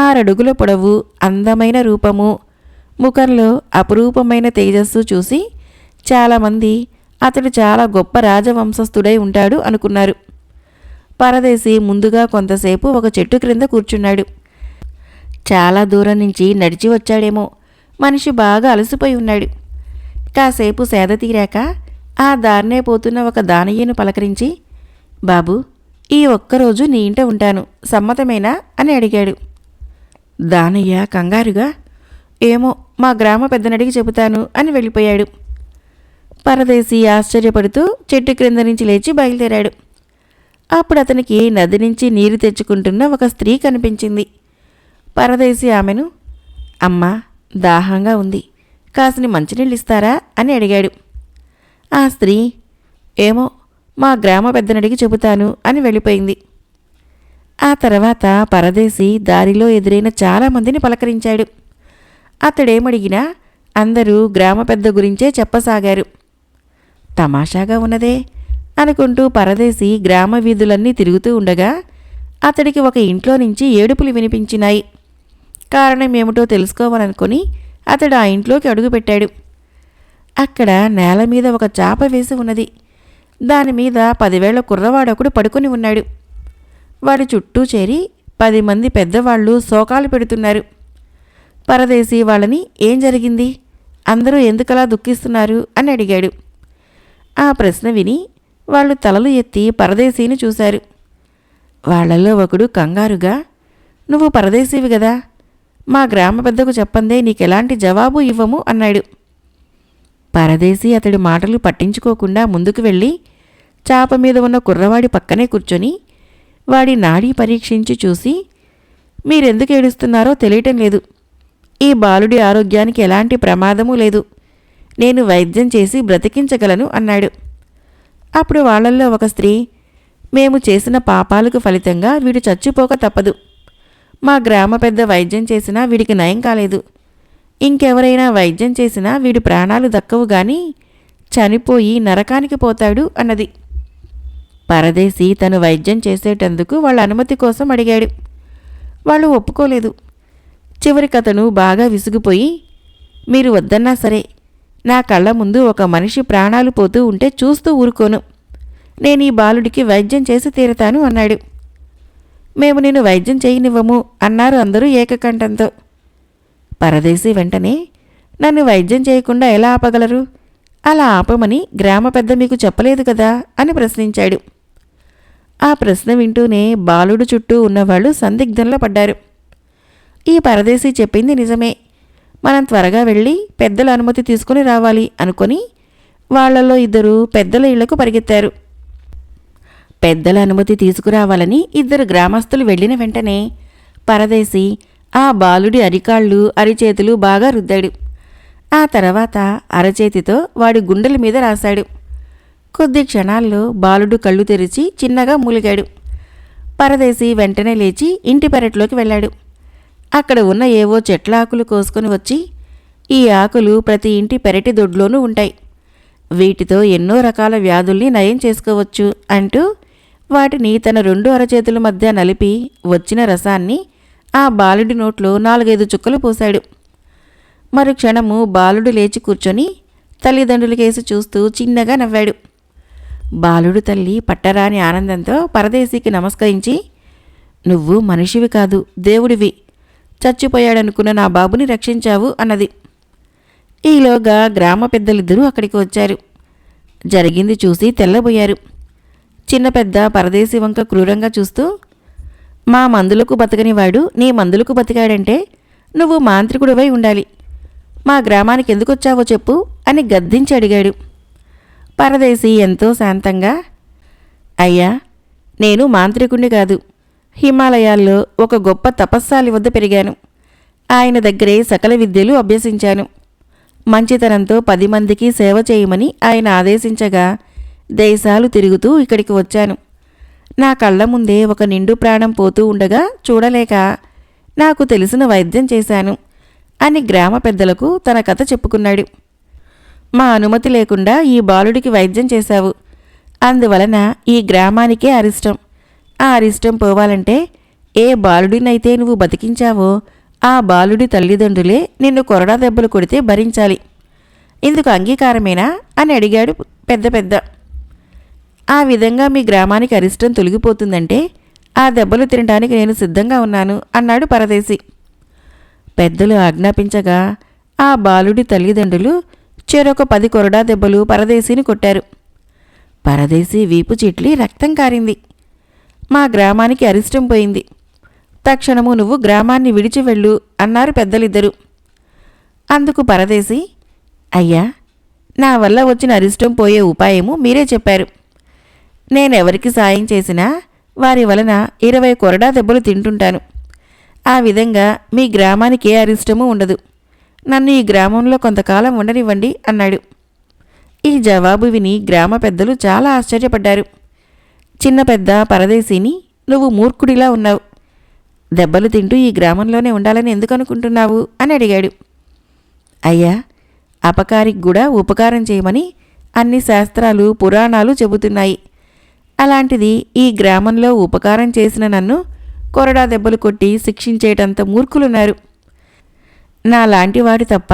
6 అడుగుల పొడవు, అందమైన రూపము, ముఖంలో అపురూపమైన తేజస్సు చూసి చాలామంది అతడు చాలా గొప్ప రాజవంశస్థుడై ఉంటాడు అనుకున్నారు. పరదేశి ముందుగా కొంతసేపు ఒక చెట్టు క్రింద కూర్చున్నాడు. చాలా దూరం నుంచి నడిచి వచ్చాడేమో, మనిషి బాగా అలసిపోయి ఉన్నాడు. కాసేపు సేద తీరాక ఆ దారినే పోతున్న ఒక దానయ్యను పలకరించి, బాబు, ఈ ఒక్కరోజు నీ ఇంట ఉంటాను, సమ్మతమేనా అని అడిగాడు. దానయ్య కంగారుగా, ఏమో, మా గ్రామ పెద్దనడిగి చెబుతాను అని వెళ్ళిపోయాడు. పరదేశి ఆశ్చర్యపడుతూ చెట్టు క్రింద నుంచి లేచి బయలుదేరాడు. అప్పుడు అతనికి నది నుంచి నీరు తెచ్చుకుంటున్న ఒక స్త్రీ కనిపించింది. పరదేశి ఆమెను, అమ్మా, దాహంగా ఉంది, కాసిని మంచినీళ్ళు ఇస్తారా అని అడిగాడు. ఆ స్త్రీ, ఏమో, మా గ్రామ పెద్దనడిగి చెబుతాను అని వెళ్ళిపోయింది. ఆ తర్వాత పరదేశి దారిలో ఎదురైన చాలామందిని పలకరించాడు. అతడేమడిగినా అందరూ గ్రామ పెద్ద గురించే చెప్పసాగారు. తమాషాగా ఉన్నదే అనుకుంటూ పరదేశి గ్రామ వీధులన్నీ తిరుగుతూ ఉండగా అతడికి ఒక ఇంట్లో నుంచి ఏడుపులు వినిపించినాయి. కారణమేమిటో తెలుసుకోవాలనుకొని అతడు ఆ ఇంట్లోకి అడుగుపెట్టాడు. అక్కడ నేల మీద ఒక చాప వేసి ఉన్నది. దానిమీద 10 ఏళ్ల కుర్రవాడొకడు పడుకొని ఉన్నాడు. వాడి చుట్టూ చేరి 10 మంది పెద్దవాళ్ళు శోకాలు పెడుతున్నారు. పరదేశి వాళ్ళని, ఏం జరిగింది, అందరూ ఎందుకలా దుఃఖిస్తున్నారు అని అడిగాడు. ఆ ప్రశ్న విని వాళ్ళు తలలు ఎత్తి పరదేశీని చూశారు. వాళ్లలో ఒకడు కంగారుగా, నువ్వు పరదేశీవి గదా, మా గ్రామ పెద్దకు చెప్పందే నీకెలాంటి జవాబు ఇవ్వము అన్నాడు. పరదేశీ అతడి మాటలు పట్టించుకోకుండా ముందుకు వెళ్ళి చాప మీద ఉన్న కుర్రవాడి పక్కనే కూర్చొని వాడి నాడీ పరీక్షించి చూసి, మీరెందుకు ఏడుస్తున్నారో తెలియటం లేదు, ఈ బాలుడి ఆరోగ్యానికి ఎలాంటి ప్రమాదమూ లేదు, నేను వైద్యం చేసి బ్రతికించగలను అన్నాడు. అప్పుడు వాళ్ళల్లో ఒక స్త్రీ, మేము చేసిన పాపాలకు ఫలితంగా వీడు చచ్చిపోక తప్పదు, మా గ్రామ పెద్ద వైద్యం చేసినా వీడికి నయం కాలేదు, ఇంకెవరైనా వైద్యం చేసినా వీడి ప్రాణాలు దక్కవు గాని చనిపోయి నరకానికి పోతాడు అన్నది. పరదేశి తను వైద్యం చేసేటందుకు వాళ్ళ అనుమతి కోసం అడిగాడు. వాళ్ళు ఒప్పుకోలేదు. చివరికతను బాగా విసిగిపోయి, మీరు వద్దన్నా సరే, నా కళ్ళ ముందు ఒక మనిషి ప్రాణాలు పోతూ ఉంటే చూస్తూ ఊరుకోను, నేను ఈ బాలుడికి వైద్యం చేసి తీరతాను అన్నాడు. మేము నిన్ను వైద్యం చేయనివ్వము అన్నారు అందరూ ఏకకంఠంతో. పరదేశి వెంటనే, నన్ను వైద్యం చేయకుండా ఎలా ఆపగలరు, అలా ఆపమని గ్రామ పెద్ద మీకు చెప్పలేదు కదా అని ప్రశ్నించాడు. ఆ ప్రశ్న వింటూనే బాలుడు చుట్టూ ఉన్నవాళ్ళు సందిగ్ధంలో పడ్డారు. ఈ పరదేశి చెప్పింది నిజమే, మనం త్వరగా వెళ్ళి పెద్దల అనుమతి తీసుకుని రావాలి అనుకొని వాళ్లలో 2 పెద్దల ఇళ్లకు పరిగెత్తారు. పెద్దల అనుమతి తీసుకురావాలని 2 గ్రామస్తులు వెళ్ళిన వెంటనే పరదేశి ఆ బాలుడి అరికాళ్ళు అరిచేతులు బాగా రుద్దాడు. ఆ తర్వాత అరచేతితో వాడి గుండెల మీద రాశాడు. కొద్ది క్షణాల్లో బాలుడు కళ్ళు తెరిచి చిన్నగా మూలిగాడు. పరదేశి వెంటనే లేచి ఇంటి పెరట్లోకి వెళ్ళాడు. అక్కడ ఉన్న ఏవో చెట్ల ఆకులు కోసుకొని వచ్చి, ఈ ఆకులు ప్రతి ఇంటి పెరటి దొడ్లోనూ ఉంటాయి, వీటితో ఎన్నో రకాల వ్యాధుల్ని నయం చేసుకోవచ్చు అంటూ వాటిని తన 2 అరచేతుల మధ్య నలిపి వచ్చిన రసాన్ని ఆ బాలుడి నోట్లో 4-5 చుక్కలు పోశాడు. మరుక్షణము బాలుడు లేచి కూర్చొని తల్లిదండ్రులకేసి చూస్తూ చిన్నగా నవ్వాడు. బాలుడు తల్లి పట్టరాని ఆనందంతో పరదేశికి నమస్కరించి, నువ్వు మనిషివి కాదు, దేవుడివి, చచ్చిపోయాడనుకున్న నా బాబుని రక్షించావు అన్నది. ఈలోగా గ్రామ పెద్దలిద్దరూ అక్కడికి వచ్చారు. జరిగింది చూసి తెల్లబోయారు. చిన్న పెద్ద పరదేశి వంక క్రూరంగా చూస్తూ, మా మందులకు బతకనివాడు నీ మందులకు బతికాడంటే నువ్వు మాంత్రికుడివై ఉండాలి, మా గ్రామానికి ఎందుకొచ్చావో చెప్పు అని గద్దించి అడిగాడు. పరదేశి ఎంతో శాంతంగా, అయ్యా, నేను మాంత్రికుణ్ణి కాదు, హిమాలయాల్లో ఒక గొప్ప తపస్సాలి వద్ద పెరిగాను, ఆయన దగ్గరే సకల విద్యలు అభ్యసించాను, మంచితనంతో 10 మందికి సేవ చేయమని ఆయన ఆదేశించగా దేశాలు తిరుగుతూ ఇక్కడికి వచ్చాను. నా కళ్ళ ముందే ఒక నిండు ప్రాణం పోతూ ఉండగా చూడలేక నాకు తెలిసిన వైద్యం చేశాను అని గ్రామ పెద్దలకు తన కథ చెప్పుకున్నాడు. మా అనుమతి లేకుండా ఈ బాలుడికి వైద్యం చేశావు. అందువలన ఈ గ్రామానికే అరిష్టం. ఆ అరిష్టం పోవాలంటే ఏ బాలుడినైతే నువ్వు బతికించావో ఆ బాలుడి తల్లిదండ్రులే నిన్ను కొరడా దెబ్బలు కొడితే భరించాలి. ఇందుకు అంగీకారమేనా అని అడిగాడు పెద్ద. ఆ విధంగా మీ గ్రామానికి అరిష్టం తొలగిపోతుందంటే ఆ దెబ్బలు తినడానికి నేను సిద్ధంగా ఉన్నాను అన్నాడు పరదేశి. పెద్దలు ఆజ్ఞాపించగా ఆ బాలుడి తల్లిదండ్రులు చెరొక 10 కొరడా దెబ్బలు పరదేశిని కొట్టారు. పరదేశి వీపు చిట్లి రక్తం కారింది. మా గ్రామానికి అరిష్టం పోయింది. తక్షణము నువ్వు గ్రామాన్ని విడిచి వెళ్ళు అన్నారు పెద్దలిద్దరూ. అందుకు పరదేశి, అయ్యా, నా వల్ల వచ్చిన అరిష్టం పోయే ఉపాయము మీరే చెప్పారు. నేనెవరికి సాయం చేసినా వారి వలన 20 కొరడా దెబ్బలు తింటుంటాను. ఆ విధంగా మీ గ్రామానికి ఏ అరిష్టమూ ఉండదు. నన్ను ఈ గ్రామంలో కొంతకాలం ఉండనివ్వండి అన్నాడు. ఈ జవాబు విని గ్రామ పెద్దలు చాలా ఆశ్చర్యపడ్డారు. చిన్న పెద్ద పరదేశిని, నువ్వు మూర్ఖుడిలా ఉన్నావు. దెబ్బలు తింటూ ఈ గ్రామంలోనే ఉండాలని ఎందుకు అనుకుంటున్నావు అని అడిగాడు. అయ్యా, అపకారికి కూడా ఉపకారం చేయమని అన్ని శాస్త్రాలు పురాణాలు చెబుతున్నాయి. అలాంటిది ఈ గ్రామంలో ఉపకారం చేసిన నన్ను కొరడా దెబ్బలు కొట్టి శిక్షించేటంత మూర్ఖులున్నారు. నాలాంటి వాడి తప్ప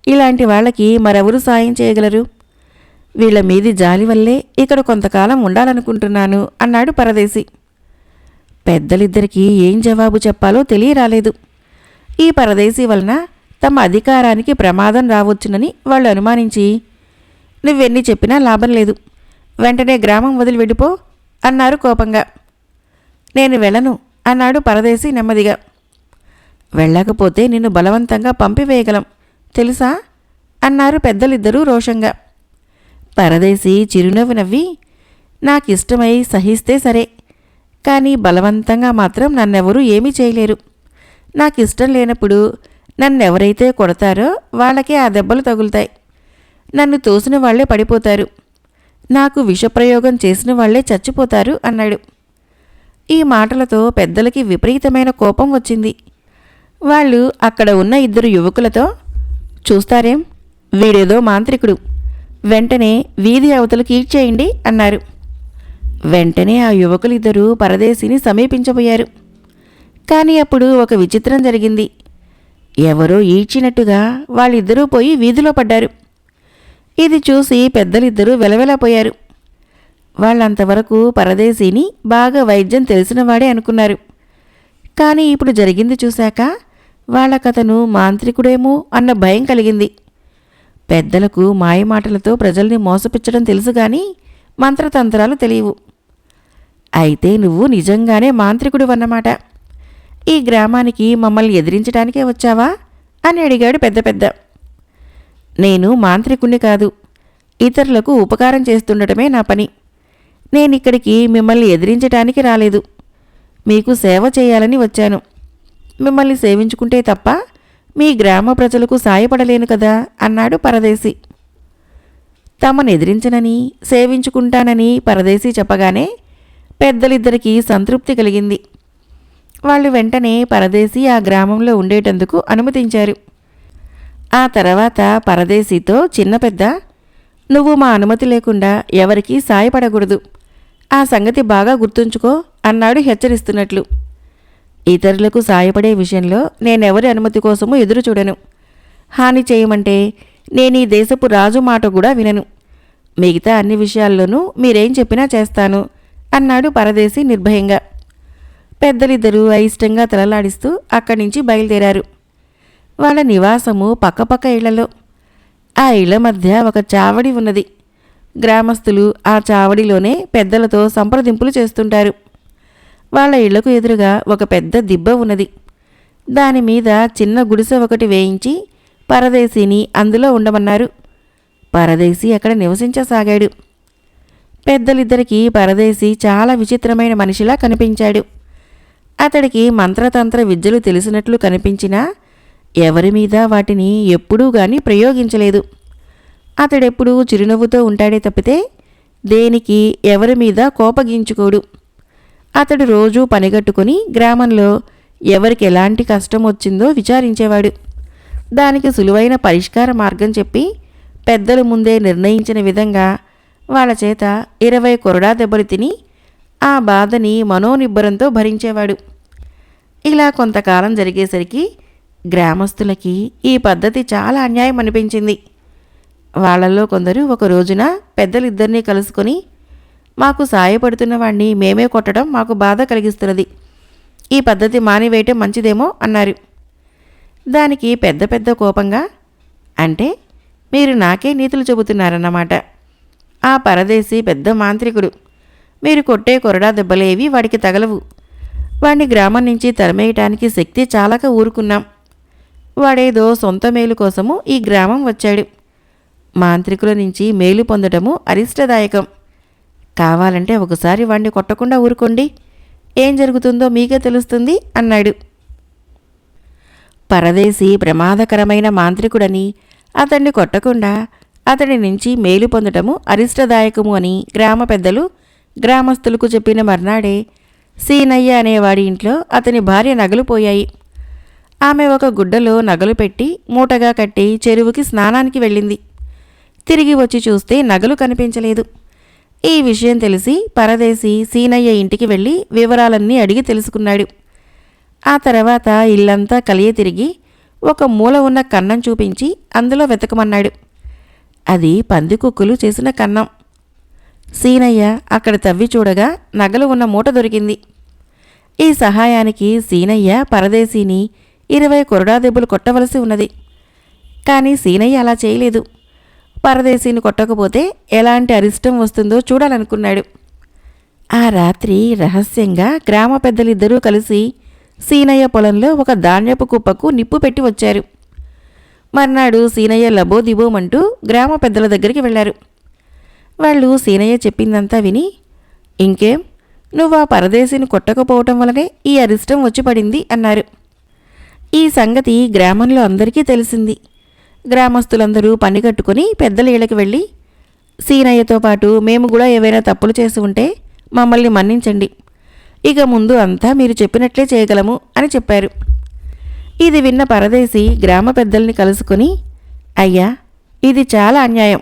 ఇలాంటి వాళ్ళకి మరెవరు సాయం చేయగలరు? వీళ్ల మీది జాలి వల్లే ఇక్కడ కొంతకాలం ఉండాలనుకుంటున్నాను అన్నాడు పరదేశి. పెద్దలిద్దరికీ ఏం జవాబు చెప్పాలో తెలియరాలేదు. ఈ పరదేశి వలన తమ అధికారానికి ప్రమాదం రావచ్చునని వాళ్ళు అనుమానించి, నువ్వెన్ని చెప్పినా లాభం లేదు, వెంటనే గ్రామం వదిలి వెళ్ళిపో అన్నారు కోపంగా. నేను వెళ్ళను అన్నాడు పరదేశి నెమ్మదిగా. వెళ్ళకపోతే నిన్ను బలవంతంగా పంపివేయగలం తెలుసా అన్నారు పెద్దలిద్దరూ రోషంగా. పరదేశి చిరునవ్వు నవ్వి, నాకిష్టమై సహిస్తే సరే, కానీ బలవంతంగా మాత్రం నన్నెవరూ ఏమీ చేయలేరు. నాకిష్టం లేనప్పుడు నన్నెవరైతే కొడతారో వాళ్ళకే ఆ దెబ్బలు తగులుతాయి. నన్ను తోసిన వాళ్లే పడిపోతారు. నాకు విషప్రయోగం చేసిన వాళ్లే చచ్చిపోతారు అన్నాడు. ఈ మాటలతో పెద్దలకి విపరీతమైన కోపం వచ్చింది. వాళ్ళు అక్కడ ఉన్న 2 యువకులతో, చూస్తారేం, వీడేదో మాంత్రికుడు, వెంటనే వీధి అవతలకి ఈడ్చేయండి అన్నారు. వెంటనే ఆ యువకులిద్దరూ పరదేశిని సమీపించబోయారు. కానీ అప్పుడు ఒక విచిత్రం జరిగింది. ఎవరో ఈడ్చినట్టుగా వాళ్ళిద్దరూ పోయి వీధిలో పడ్డారు. ఇది చూసి పెద్దలిద్దరూ వెలవెలపోయారు. వాళ్ళంతవరకు పరదేశిని బాగా వైద్యం తెలిసినవాడే అనుకున్నారు. కానీ ఇప్పుడు జరిగింది చూశాక వాళ్ళకతను మాంత్రికుడేమో అన్న భయం కలిగింది. పెద్దలకు మాయమాటలతో ప్రజల్ని మోసపించడం తెలుసుగాని మంత్రతంత్రాలు తెలియవు. అయితే నువ్వు నిజంగానే మాంత్రికుడివన్నమాట. ఈ గ్రామానికి మమ్మల్ని ఎదిరించడానికే వచ్చావా అని అడిగాడు పెద్ద. నేను మాంత్రికుణ్ణి కాదు, ఇతరులకు ఉపకారం చేస్తుండటమే నా పని. నేనిక్కడికి మిమ్మల్ని ఎదిరించటానికి రాలేదు, మీకు సేవ చేయాలని వచ్చాను. మిమ్మల్ని సేవించుకుంటే తప్ప మీ గ్రామ ప్రజలకు సాయపడలేను కదా అన్నాడు పరదేశి. తమను ఎదిరించనని సేవించుకుంటానని పరదేశి చెప్పగానే పెద్దలిద్దరికీ సంతృప్తి కలిగింది. వాళ్ళు వెంటనే పరదేశి ఆ గ్రామంలో ఉండేటందుకు అనుమతించారు. ఆ తర్వాత పరదేశితో చిన్న పెద్ద, నువ్వు మా అనుమతి లేకుండా ఎవరికీ సాయపడకూడదు, ఆ సంగతి బాగా గుర్తుంచుకో అన్నాడు హెచ్చరిస్తున్నట్లు. ఇతరులకు సాయపడే విషయంలో నేనెవరి అనుమతి కోసమూ ఎదురు చూడను. హాని చేయమంటే నేనీ దేశపు రాజు మాట కూడా వినను. మిగతా అన్ని విషయాల్లోనూ మీరేం చెప్పినా చేస్తాను అన్నాడు పరదేశి నిర్భయంగా. పెద్దలిద్దరూ అయిష్టంగా తలలాడిస్తూ అక్కడి నుంచి బయలుదేరారు. వాళ్ళ నివాసము పక్కపక్క ఇళ్లలో. ఆ ఇళ్ల మధ్య ఒక చావడి ఉన్నది. గ్రామస్తులు ఆ చావడిలోనే పెద్దలతో సంప్రదింపులు చేస్తుంటారు. వాళ్ళ ఇళ్లకు ఎదురుగా ఒక పెద్ద దిబ్బ ఉన్నది. దానిమీద చిన్న గుడిసె ఒకటి వేయించి పరదేశిని అందులో ఉండమన్నారు. పరదేశి అక్కడ నివసించసాగాడు. పెద్దలిద్దరికీ పరదేశి చాలా విచిత్రమైన మనిషిలా కనిపించాడు. అతడికి మంత్రతంత్ర విద్యలు తెలిసినట్లు కనిపించినా ఎవరి మీద వాటిని ఎప్పుడూ గాని ప్రయోగించలేదు. అతడెప్పుడూ చిరునవ్వుతో ఉంటాడే తప్పితే దేనికి ఎవరి మీద కోపగించుకోడు. అతడు రోజూ పనిగట్టుకుని గ్రామంలో ఎవరికి ఎలాంటి కష్టం వచ్చిందో విచారించేవాడు. దానికి సులువైన పరిష్కార మార్గం చెప్పి పెద్దలు ముందే నిర్ణయించిన విధంగా వాళ్ళ చేత 20 కొరడా దెబ్బలు తిని ఆ బాధని మనోనిబ్బరంతో భరించేవాడు. ఇలా కొంతకాలం జరిగేసరికి గ్రామస్తులకి ఈ పద్ధతి చాలా అన్యాయం అనిపించింది. వాళ్ళల్లో కొందరు ఒక రోజున పెద్దలిద్దరినీ కలుసుకొని, మాకు సాయపడుతున్న వాణ్ణి మేమే కొట్టడం మాకు బాధ కలిగిస్తున్నది, ఈ పద్ధతి మానివేయటం మంచిదేమో అన్నారు. దానికి పెద్ద పెద్ద కోపంగా, అంటే మీరు నాకే నీతులు చెబుతున్నారన్నమాట. ఆ పరదేశీ పెద్ద మాంత్రికుడు, మీరు కొట్టే కొరడా దెబ్బలేవి వాడికి తగలవు. వాడిని గ్రామం నుంచి తరిమేయటానికి శక్తి చాలక ఊరుకున్నాం. వాడేదో సొంత మేలు కోసము ఈ గ్రామం వచ్చాడు. మాంత్రికుల నుంచి మేలు పొందటము అరిష్టదాయకం. కావాలంటే ఒకసారి వాణ్ణి కొట్టకుండా ఊరుకోండి, ఏం జరుగుతుందో మీకే తెలుస్తుంది అన్నాడు. పరదేశీ ప్రమాదకరమైన మాంత్రికుడని, అతన్ని కొట్టకుండా అతడి నుంచి మేలు పొందటము అరిష్టదాయకము అని గ్రామ పెద్దలు గ్రామస్తులకు చెప్పిన మర్నాడే సీనయ్య అనేవాడి ఇంట్లో అతని భార్య నగలు పోయాయి. ఆమె ఒక గుడ్డలో నగలు పెట్టి మూటగా కట్టి చెరువుకి స్నానానికి వెళ్ళింది. తిరిగి వచ్చి చూస్తే నగలు కనిపించలేదు. ఈ విషయం తెలిసి పరదేశి సీనయ్య ఇంటికి వెళ్ళి వివరాలన్నీ అడిగి తెలుసుకున్నాడు. ఆ తర్వాత ఇల్లంతా కలియ తిరిగి ఒక మూల ఉన్న కన్నం చూపించి అందులో వెతకమన్నాడు. అది పందికుక్కులు చేసిన కన్నం. సీనయ్య అక్కడ తవ్వి చూడగా నగలు ఉన్న మూట దొరికింది. ఈ సహాయానికి సీనయ్య పరదేశీని 20 కొరడా దెబ్బలు కొట్టవలసి ఉన్నది. కానీ సీనయ్య అలా చేయలేదు. పరదేశీని కొట్టకపోతే ఎలాంటి అరిష్టం వస్తుందో చూడాలనుకున్నాడు. ఆ రాత్రి రహస్యంగా గ్రామ పెద్దలిద్దరూ కలిసి సీనయ్య పొలంలో ఒక ధాన్యపు కుప్పకు నిప్పు పెట్టి వచ్చారు. మర్నాడు సీనయ్య లబోదిబోమంటూ గ్రామ పెద్దల దగ్గరికి వెళ్లారు. వాళ్ళు సీనయ్య చెప్పిందంతా విని, ఇంకేం, నువ్వు ఆ పరదేశీని కొట్టకపోవటం వల్లనే ఈ అరిష్టం వచ్చి పడింది అన్నారు. ఈ సంగతి గ్రామంలో అందరికీ తెలిసింది. గ్రామస్తులందరూ పని కట్టుకుని పెద్దల ఇళ్ళకి వెళ్ళి, సీనయ్యతో పాటు మేము కూడా ఏవైనా తప్పులు చేసి ఉంటే మమ్మల్ని మన్నించండి, ఇక ముందు అంతా మీరు చెప్పినట్లే చేయగలము అని చెప్పారు. ఇది విన్న పరదేశి గ్రామ పెద్దల్ని కలుసుకుని, అయ్యా, ఇది చాలా అన్యాయం.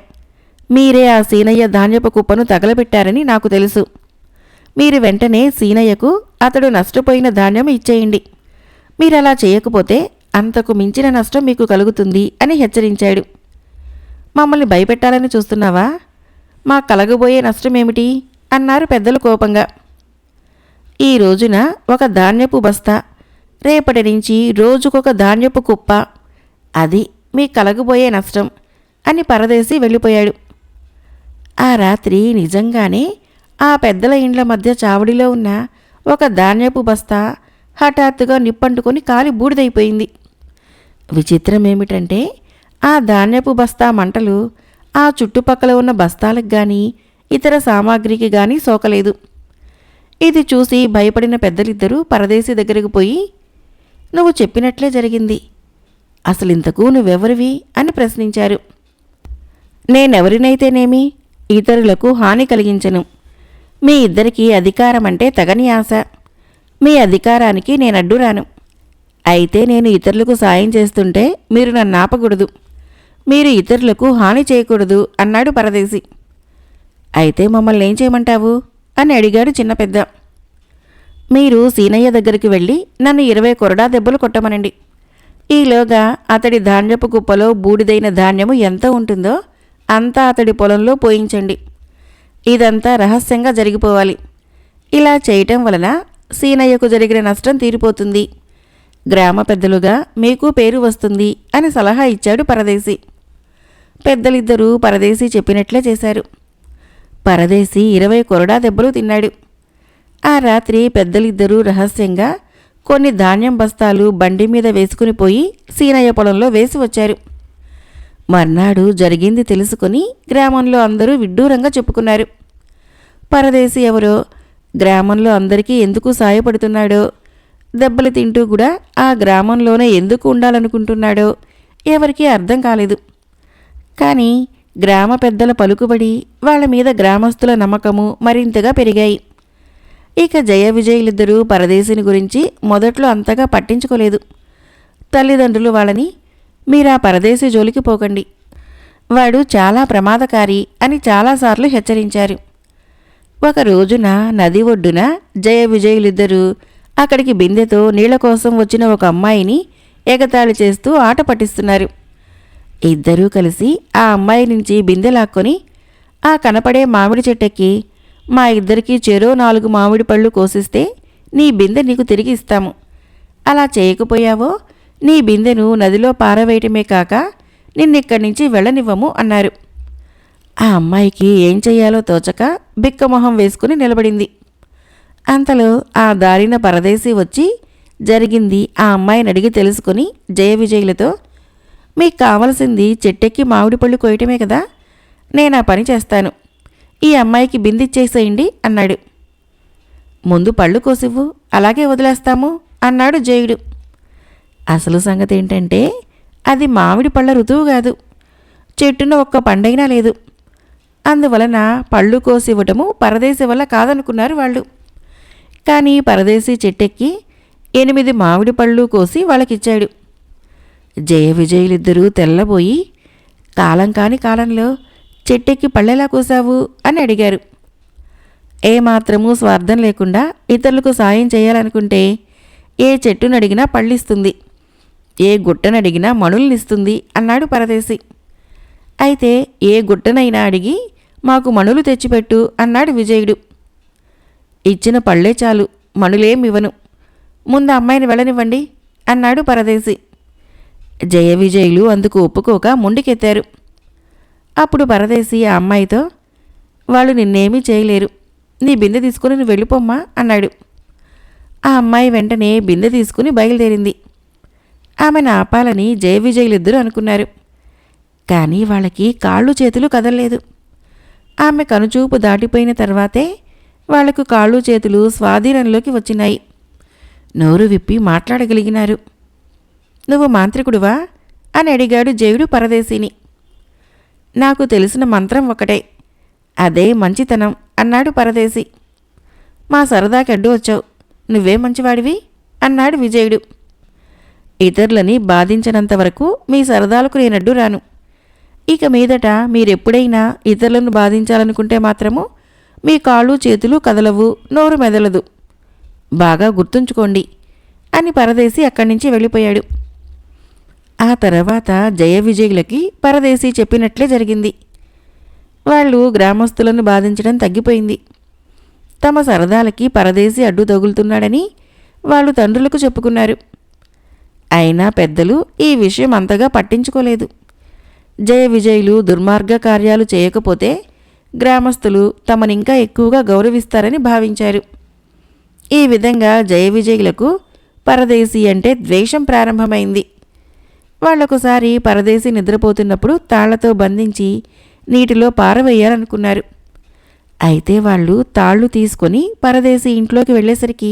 మీరే ఆ సీనయ్య ధాన్యపు కుప్పను తగలబెట్టారని నాకు తెలుసు. మీరు వెంటనే సీనయ్యకు అతడు నష్టపోయిన ధాన్యం ఇచ్చేయండి. మీరలా చేయకపోతే అంతకు మించిన నష్టం మీకు కలుగుతుంది అని హెచ్చరించాడు. మమ్మల్ని భయపెట్టాలని చూస్తున్నావా? మా కలగబోయే నష్టమేమిటి అన్నారు పెద్దలు కోపంగా. ఈ రోజున ఒక ధాన్యపు బస్తా, రేపటి నుంచి రోజుకొక ధాన్యపు కుప్ప, అది మీ కలగబోయే నష్టం అని పరదేశి వెళ్ళిపోయాడు. ఆ రాత్రి నిజంగానే ఆ పెద్దల ఇండ్ల మధ్య చావడిలో ఉన్న ఒక ధాన్యపు బస్తా హఠాత్తుగా నిప్పంటుకొని కాలి బూడిదైపోయింది. విచిత్రమేమిటంటే ఆ ధాన్యపు బస్తా మంటలు ఆ చుట్టుపక్కల ఉన్న బస్తాలకు గాని ఇతర సామాగ్రికి గాని సోకలేదు. ఇది చూసి భయపడిన పెద్దలిద్దరూ పరదేశి దగ్గరకు పోయి, నువ్వు చెప్పినట్లే జరిగింది, అసలింతకు నువ్వెవరివి అని ప్రశ్నించారు. నేనెవరినైతేనేమి, ఇతరులకు హాని కలిగించను. మీ ఇద్దరికీ అధికారమంటే తగని ఆశ. మీ అధికారానికి నేనడ్డురాను. అయితే నేను ఇతరులకు సాయం చేస్తుంటే మీరు నన్ను ఆపకూడదు, మీరు ఇతరులకు హాని చేయకూడదు అన్నాడు పరదేశి. అయితే మమ్మల్ని ఏం చేయమంటావు అని అడిగాడు చిన్న పెద్ద. మీరు సీనయ్య దగ్గరికి వెళ్ళి నన్ను 20 కొరడా దెబ్బలు కొట్టమనండి. ఈలోగా అతడి ధాన్యపు కుప్పలో బూడిదైన ధాన్యము ఎంత ఉంటుందో అంతా అతడి పొలంలో పోయించండి. ఇదంతా రహస్యంగా జరిగిపోవాలి. ఇలా చేయటం వలన సీనయ్యకు జరిగిన నష్టం తీరిపోతుంది, గ్రామ పెద్దలుగా మీకు పేరు వస్తుంది అని సలహా ఇచ్చాడు పరదేశి. పెద్దలిద్దరూ పరదేశి చెప్పినట్లే చేశారు. పరదేశి 20 కొరడా దెబ్బలు తిన్నాడు. ఆ రాత్రి పెద్దలిద్దరూ రహస్యంగా కొన్ని ధాన్యం బస్తాలు బండి మీద వేసుకుని పోయి సీనయ్య పొలంలో వేసి వచ్చారు. మర్నాడు జరిగింది తెలుసుకుని గ్రామంలో అందరూ విడ్డూరంగా చెప్పుకున్నారు. పరదేశి ఎవరో, గ్రామంలో అందరికీ ఎందుకు సాయపడుతున్నాడో, దెబ్బలు తింటూ కూడా ఆ గ్రామంలోనే ఎందుకు ఉండాలనుకుంటున్నాడో ఎవరికీ అర్థం కాలేదు. కానీ గ్రామ పెద్దల పలుకుబడి, వాళ్ళ మీద గ్రామస్తుల నమ్మకము మరింతగా పెరిగాయి. ఇక జయ విజయులిద్దరూ పరదేశిని గురించి మొదట్లో అంతగా పట్టించుకోలేదు. తల్లిదండ్రులు వాళ్ళని, మీరా పరదేశి జోలికి పోకండి, వాడు చాలా ప్రమాదకారి అని చాలాసార్లు హెచ్చరించారు. ఒక రోజున నది ఒడ్డున జయ విజయులిద్దరూ అక్కడికి బిందెతో నీళ్ల కోసం వచ్చిన ఒక అమ్మాయిని ఎగతాళి చేస్తూ ఆట పట్టిస్తున్నారు. ఇద్దరూ కలిసి ఆ అమ్మాయి నుంచి బిందె లాక్కొని ఆ కనపడే మామిడి చెట్టెక్కి, మా ఇద్దరికీ చెరో 4 మామిడి పళ్ళు కోసిస్తే నీ బిందె నీకు తిరిగి ఇస్తాము. అలా చేయకపోయావో నీ బిందెను నదిలో పారవేయటమే కాక నిన్నిక్కడి నుంచి వెళ్ళనివ్వము అన్నారు. ఆ అమ్మాయికి ఏం చెయ్యాలో తోచక బిక్కమొహం వేసుకుని నిలబడింది. అంతలో ఆ దారిన పరదేశీ వచ్చి జరిగింది ఆ అమ్మాయిని అడిగి తెలుసుకుని జయ విజయులతో, మీకు కావలసింది చెట్టెక్కి మామిడి పళ్ళు కోయటమే కదా, నేను ఆ పని చేస్తాను. ఈ అమ్మాయికి బిందిచ్చేసేయండి అన్నాడు. ముందు పళ్ళు కోసివ్వు, అలాగే వదిలేస్తాము అన్నాడు జయుడు. అసలు సంగతి ఏంటంటే అది మామిడి పళ్ళ ఋతువు కాదు. చెట్టున ఒక్క పండైనా లేదు. అందువలన పళ్ళు కోసివ్వటము పరదేశి వల్ల కాదనుకున్నారు వాళ్ళు. కానీ పరదేశీ చెట్టెక్కి 8 మామిడి పళ్ళు కోసి వాళ్ళకిచ్చాడు. జయ విజయులిద్దరూ తెల్లబోయి, కాలం కాని కాలంలో చెట్టెక్కి పళ్ళెలా కోసావు అని అడిగారు. ఏమాత్రమూ స్వార్థం లేకుండా ఇతరులకు సాయం చేయాలనుకుంటే ఏ చెట్టునడిగినా పళ్ళిస్తుంది, ఏ గుట్టనడిగినా మణుల్నిస్తుంది అన్నాడు పరదేశి. అయితే ఏ గుట్టనైనా అడిగి మాకు మణులు తెచ్చిపెట్టు అన్నాడు విజయుడు. ఇచ్చిన పళ్ళే చాలు, మణులేమివ్వను. ముందు అమ్మాయిని వెళ్ళనివ్వండి అన్నాడు పరదేశి. జయ విజయులు అందుకు ఒప్పుకోక ముండికెత్తారు. అప్పుడు పరదేశి ఆ అమ్మాయితో, వాళ్ళు నిన్నేమీ చేయలేరు, నీ బిందె తీసుకుని నువ్వు వెళ్ళిపోమ్మా అన్నాడు. ఆ అమ్మాయి వెంటనే బిందె తీసుకుని బయలుదేరింది. ఆమెను ఆపాలని జయ విజయులిద్దరూ అనుకున్నారు. కానీ వాళ్ళకి కాళ్ళు చేతులు కదలలేదు. ఆమె కనుచూపు దాటిపోయిన తర్వాతే వాళ్లకు కాళ్ళు చేతులు స్వాధీనంలోకి వచ్చినాయి. నోరు విప్పి మాట్లాడగలిగినారు. నువ్వు మాంత్రికుడువా అని అడిగాడు జయుడు పరదేశిని. నాకు తెలిసిన మంత్రం ఒకటే, అదే మంచితనం అన్నాడు పరదేశి. మా సరదాకి అడ్డు వచ్చావు, నువ్వే మంచివాడివి అన్నాడు విజయుడు. ఇతరులని బాధించనంతవరకు మీ సరదాలకు నేనడ్డు రాను. ఇక మీదట మీరెప్పుడైనా ఇతరులను బాధించాలనుకుంటే మాత్రము మీ కాళ్ళు చేతులు కదలవు, నోరు మెదలదు. బాగా గుర్తుంచుకోండి అని పరదేశి అక్కడి నుంచి వెళ్ళిపోయాడు. ఆ తర్వాత జయ విజయులకి పరదేశి చెప్పినట్లే జరిగింది. వాళ్ళు గ్రామస్తులను బాధించడం తగ్గిపోయింది. తమ సరదాలకి పరదేశి అడ్డు తగులుతున్నాడని వాళ్ళు తండ్రులకు చెప్పుకున్నారు. అయినా పెద్దలు ఈ విషయం అంతగా పట్టించుకోలేదు. జయ విజయులు దుర్మార్గ కార్యాలు చేయకపోతే గ్రామస్తులు తమనింకా ఎక్కువగా గౌరవిస్తారని భావించారు. ఈ విధంగా జయ విజయులకు పరదేశి అంటే ద్వేషం ప్రారంభమైంది. వాళ్ళొకసారి పరదేశి నిద్రపోతున్నప్పుడు తాళ్లతో బంధించి నీటిలో పారవేయాలనుకున్నారు. అయితే వాళ్ళు తాళ్ళు తీసుకొని పరదేశి ఇంట్లోకి వెళ్ళేసరికి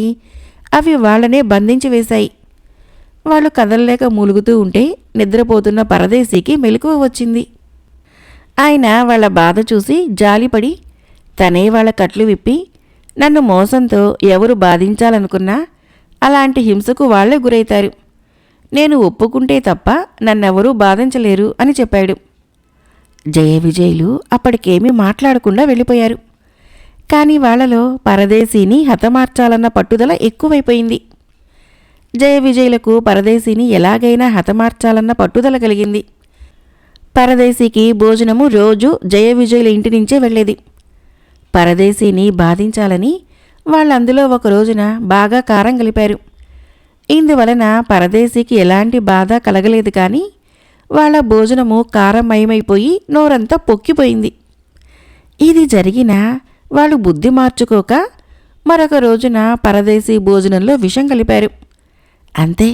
అవి వాళ్ళనే బంధించి వేశాయి. వాళ్ళు కదలలేక మూలుగుతూ ఉంటే నిద్రపోతున్న పరదేశీకి మెలకువ వచ్చింది. ఆయన వాళ్ళ బాధ చూసి జాలిపడి తనే వాళ్ళ కట్లు విప్పి, నన్ను మోసంతో ఎవరు బాధించాలనుకున్నా అలాంటి హింసకు వాళ్లే గురైతారు, నేను ఒప్పుకుంటే తప్ప నన్నెవరూ బాధించలేరు అని చెప్పాడు. జయ విజయులు అప్పటికేమీ మాట్లాడకుండా వెళ్ళిపోయారు. కానీ వాళ్లలో పరదేశీని హతమార్చాలన్న పట్టుదల ఎక్కువైపోయింది. జయ విజయులకు పరదేశీని ఎలాగైనా హతమార్చాలన్న పట్టుదల కలిగింది. పరదేశీకి భోజనము రోజు జయ విజయుల ఇంటి నుంచే వెళ్ళేది. పరదేశీని బాధించాలని వాళ్ళందులో ఒక రోజున బాగా కారం కలిపారు. ఇందువలన పరదేశీకి ఎలాంటి బాధ కలగలేదు. కానీ వాళ్ళ భోజనము కారమయమైపోయి నోరంతా పొక్కిపోయింది. ఇది జరిగినా వాళ్ళు బుద్ధి మార్చుకోక మరొక రోజున పరదేశీ భోజనంలో విషం కలిపారు. అంతే,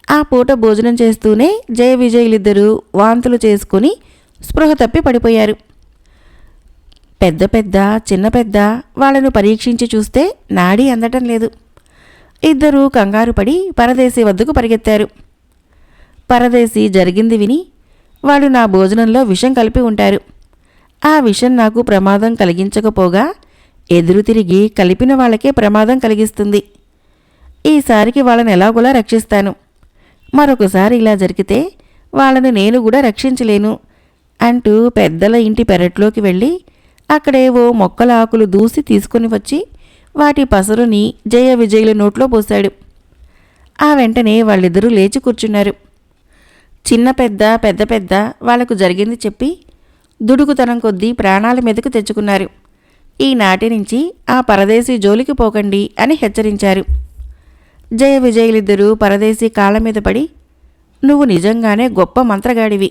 ఆ పూట భోజనం చేస్తూనే జయ విజయులిద్దరూ వాంతులు చేసుకుని స్పృహ తప్పి పడిపోయారు. పెద్ద పెద్ద చిన్న పెద్ద వాళ్ళను పరీక్షించి చూస్తే నాడీ అందటం లేదు. ఇద్దరూ కంగారు పడి పరదేశీ వద్దకు పరిగెత్తారు. పరదేశీ జరిగింది విని, వాళ్ళు నా భోజనంలో విషం కలిపి ఉంటారు, ఆ విషం నాకు ప్రమాదం కలిగించకపోగా ఎదురు తిరిగి కలిపిన వాళ్ళకే ప్రమాదం కలిగిస్తుంది. ఈసారికి వాళ్ళని ఎలాగోలా రక్షిస్తాను. మరొకసారి ఇలా జరిగితే వాళ్ళను నేను కూడా రక్షించలేను అంటూ పెద్దల ఇంటి పెరట్లోకి వెళ్ళి అక్కడేవో మొక్కల ఆకులు దూసి తీసుకుని వచ్చి వాటి పసరుని జయ విజయుల నోట్లో పోశాడు. ఆ వెంటనే వాళ్ళిద్దరూ లేచి కూర్చున్నారు. చిన్న పెద్ద పెద్ద పెద్ద వాళ్లకు జరిగింది చెప్పి దుడుకుతనం కొద్దీ ప్రాణాల మీదకు తెచ్చుకున్నారు. ఈనాటి నుంచి ఆ పరదేశీ జోలికి పోకండి అని హెచ్చరించారు. జయ విజయులిద్దరూ పరదేశీ కాళ్ళ మీద పడి, నువ్వు నిజంగానే గొప్ప మంత్రగాడివి.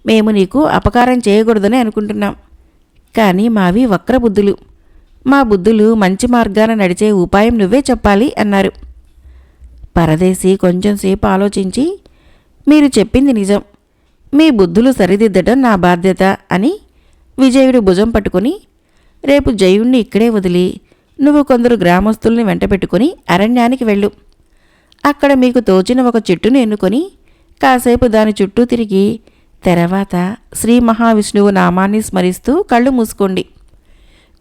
మేము నీకు అపకారం చేయకూడదని అనుకుంటున్నాం. కానీ మావి వక్రబుద్ధులు. మా బుద్ధులు మంచి మార్గాన నడిచే ఉపాయం నువ్వే చెప్పాలి అన్నారు. పరదేశీ కొంచెంసేపు ఆలోచించి, మీరు చెప్పింది నిజం. మీ బుద్ధులు సరిదిద్దడం నా బాధ్యత అని విజయుడు భుజం పట్టుకుని, రేపు జయుణ్ణి ఇక్కడే వదిలి నువ్వు కొందరు గ్రామస్తుల్ని వెంటబెట్టుకుని అరణ్యానికి వెళ్ళు. అక్కడ మీకు తోచిన ఒక చెట్టును ఎన్నుకొని కాసేపు దాని చుట్టూ తిరిగి తర్వాత శ్రీ మహావిష్ణువు నామాన్ని స్మరిస్తూ కళ్ళు మూసుకోండి.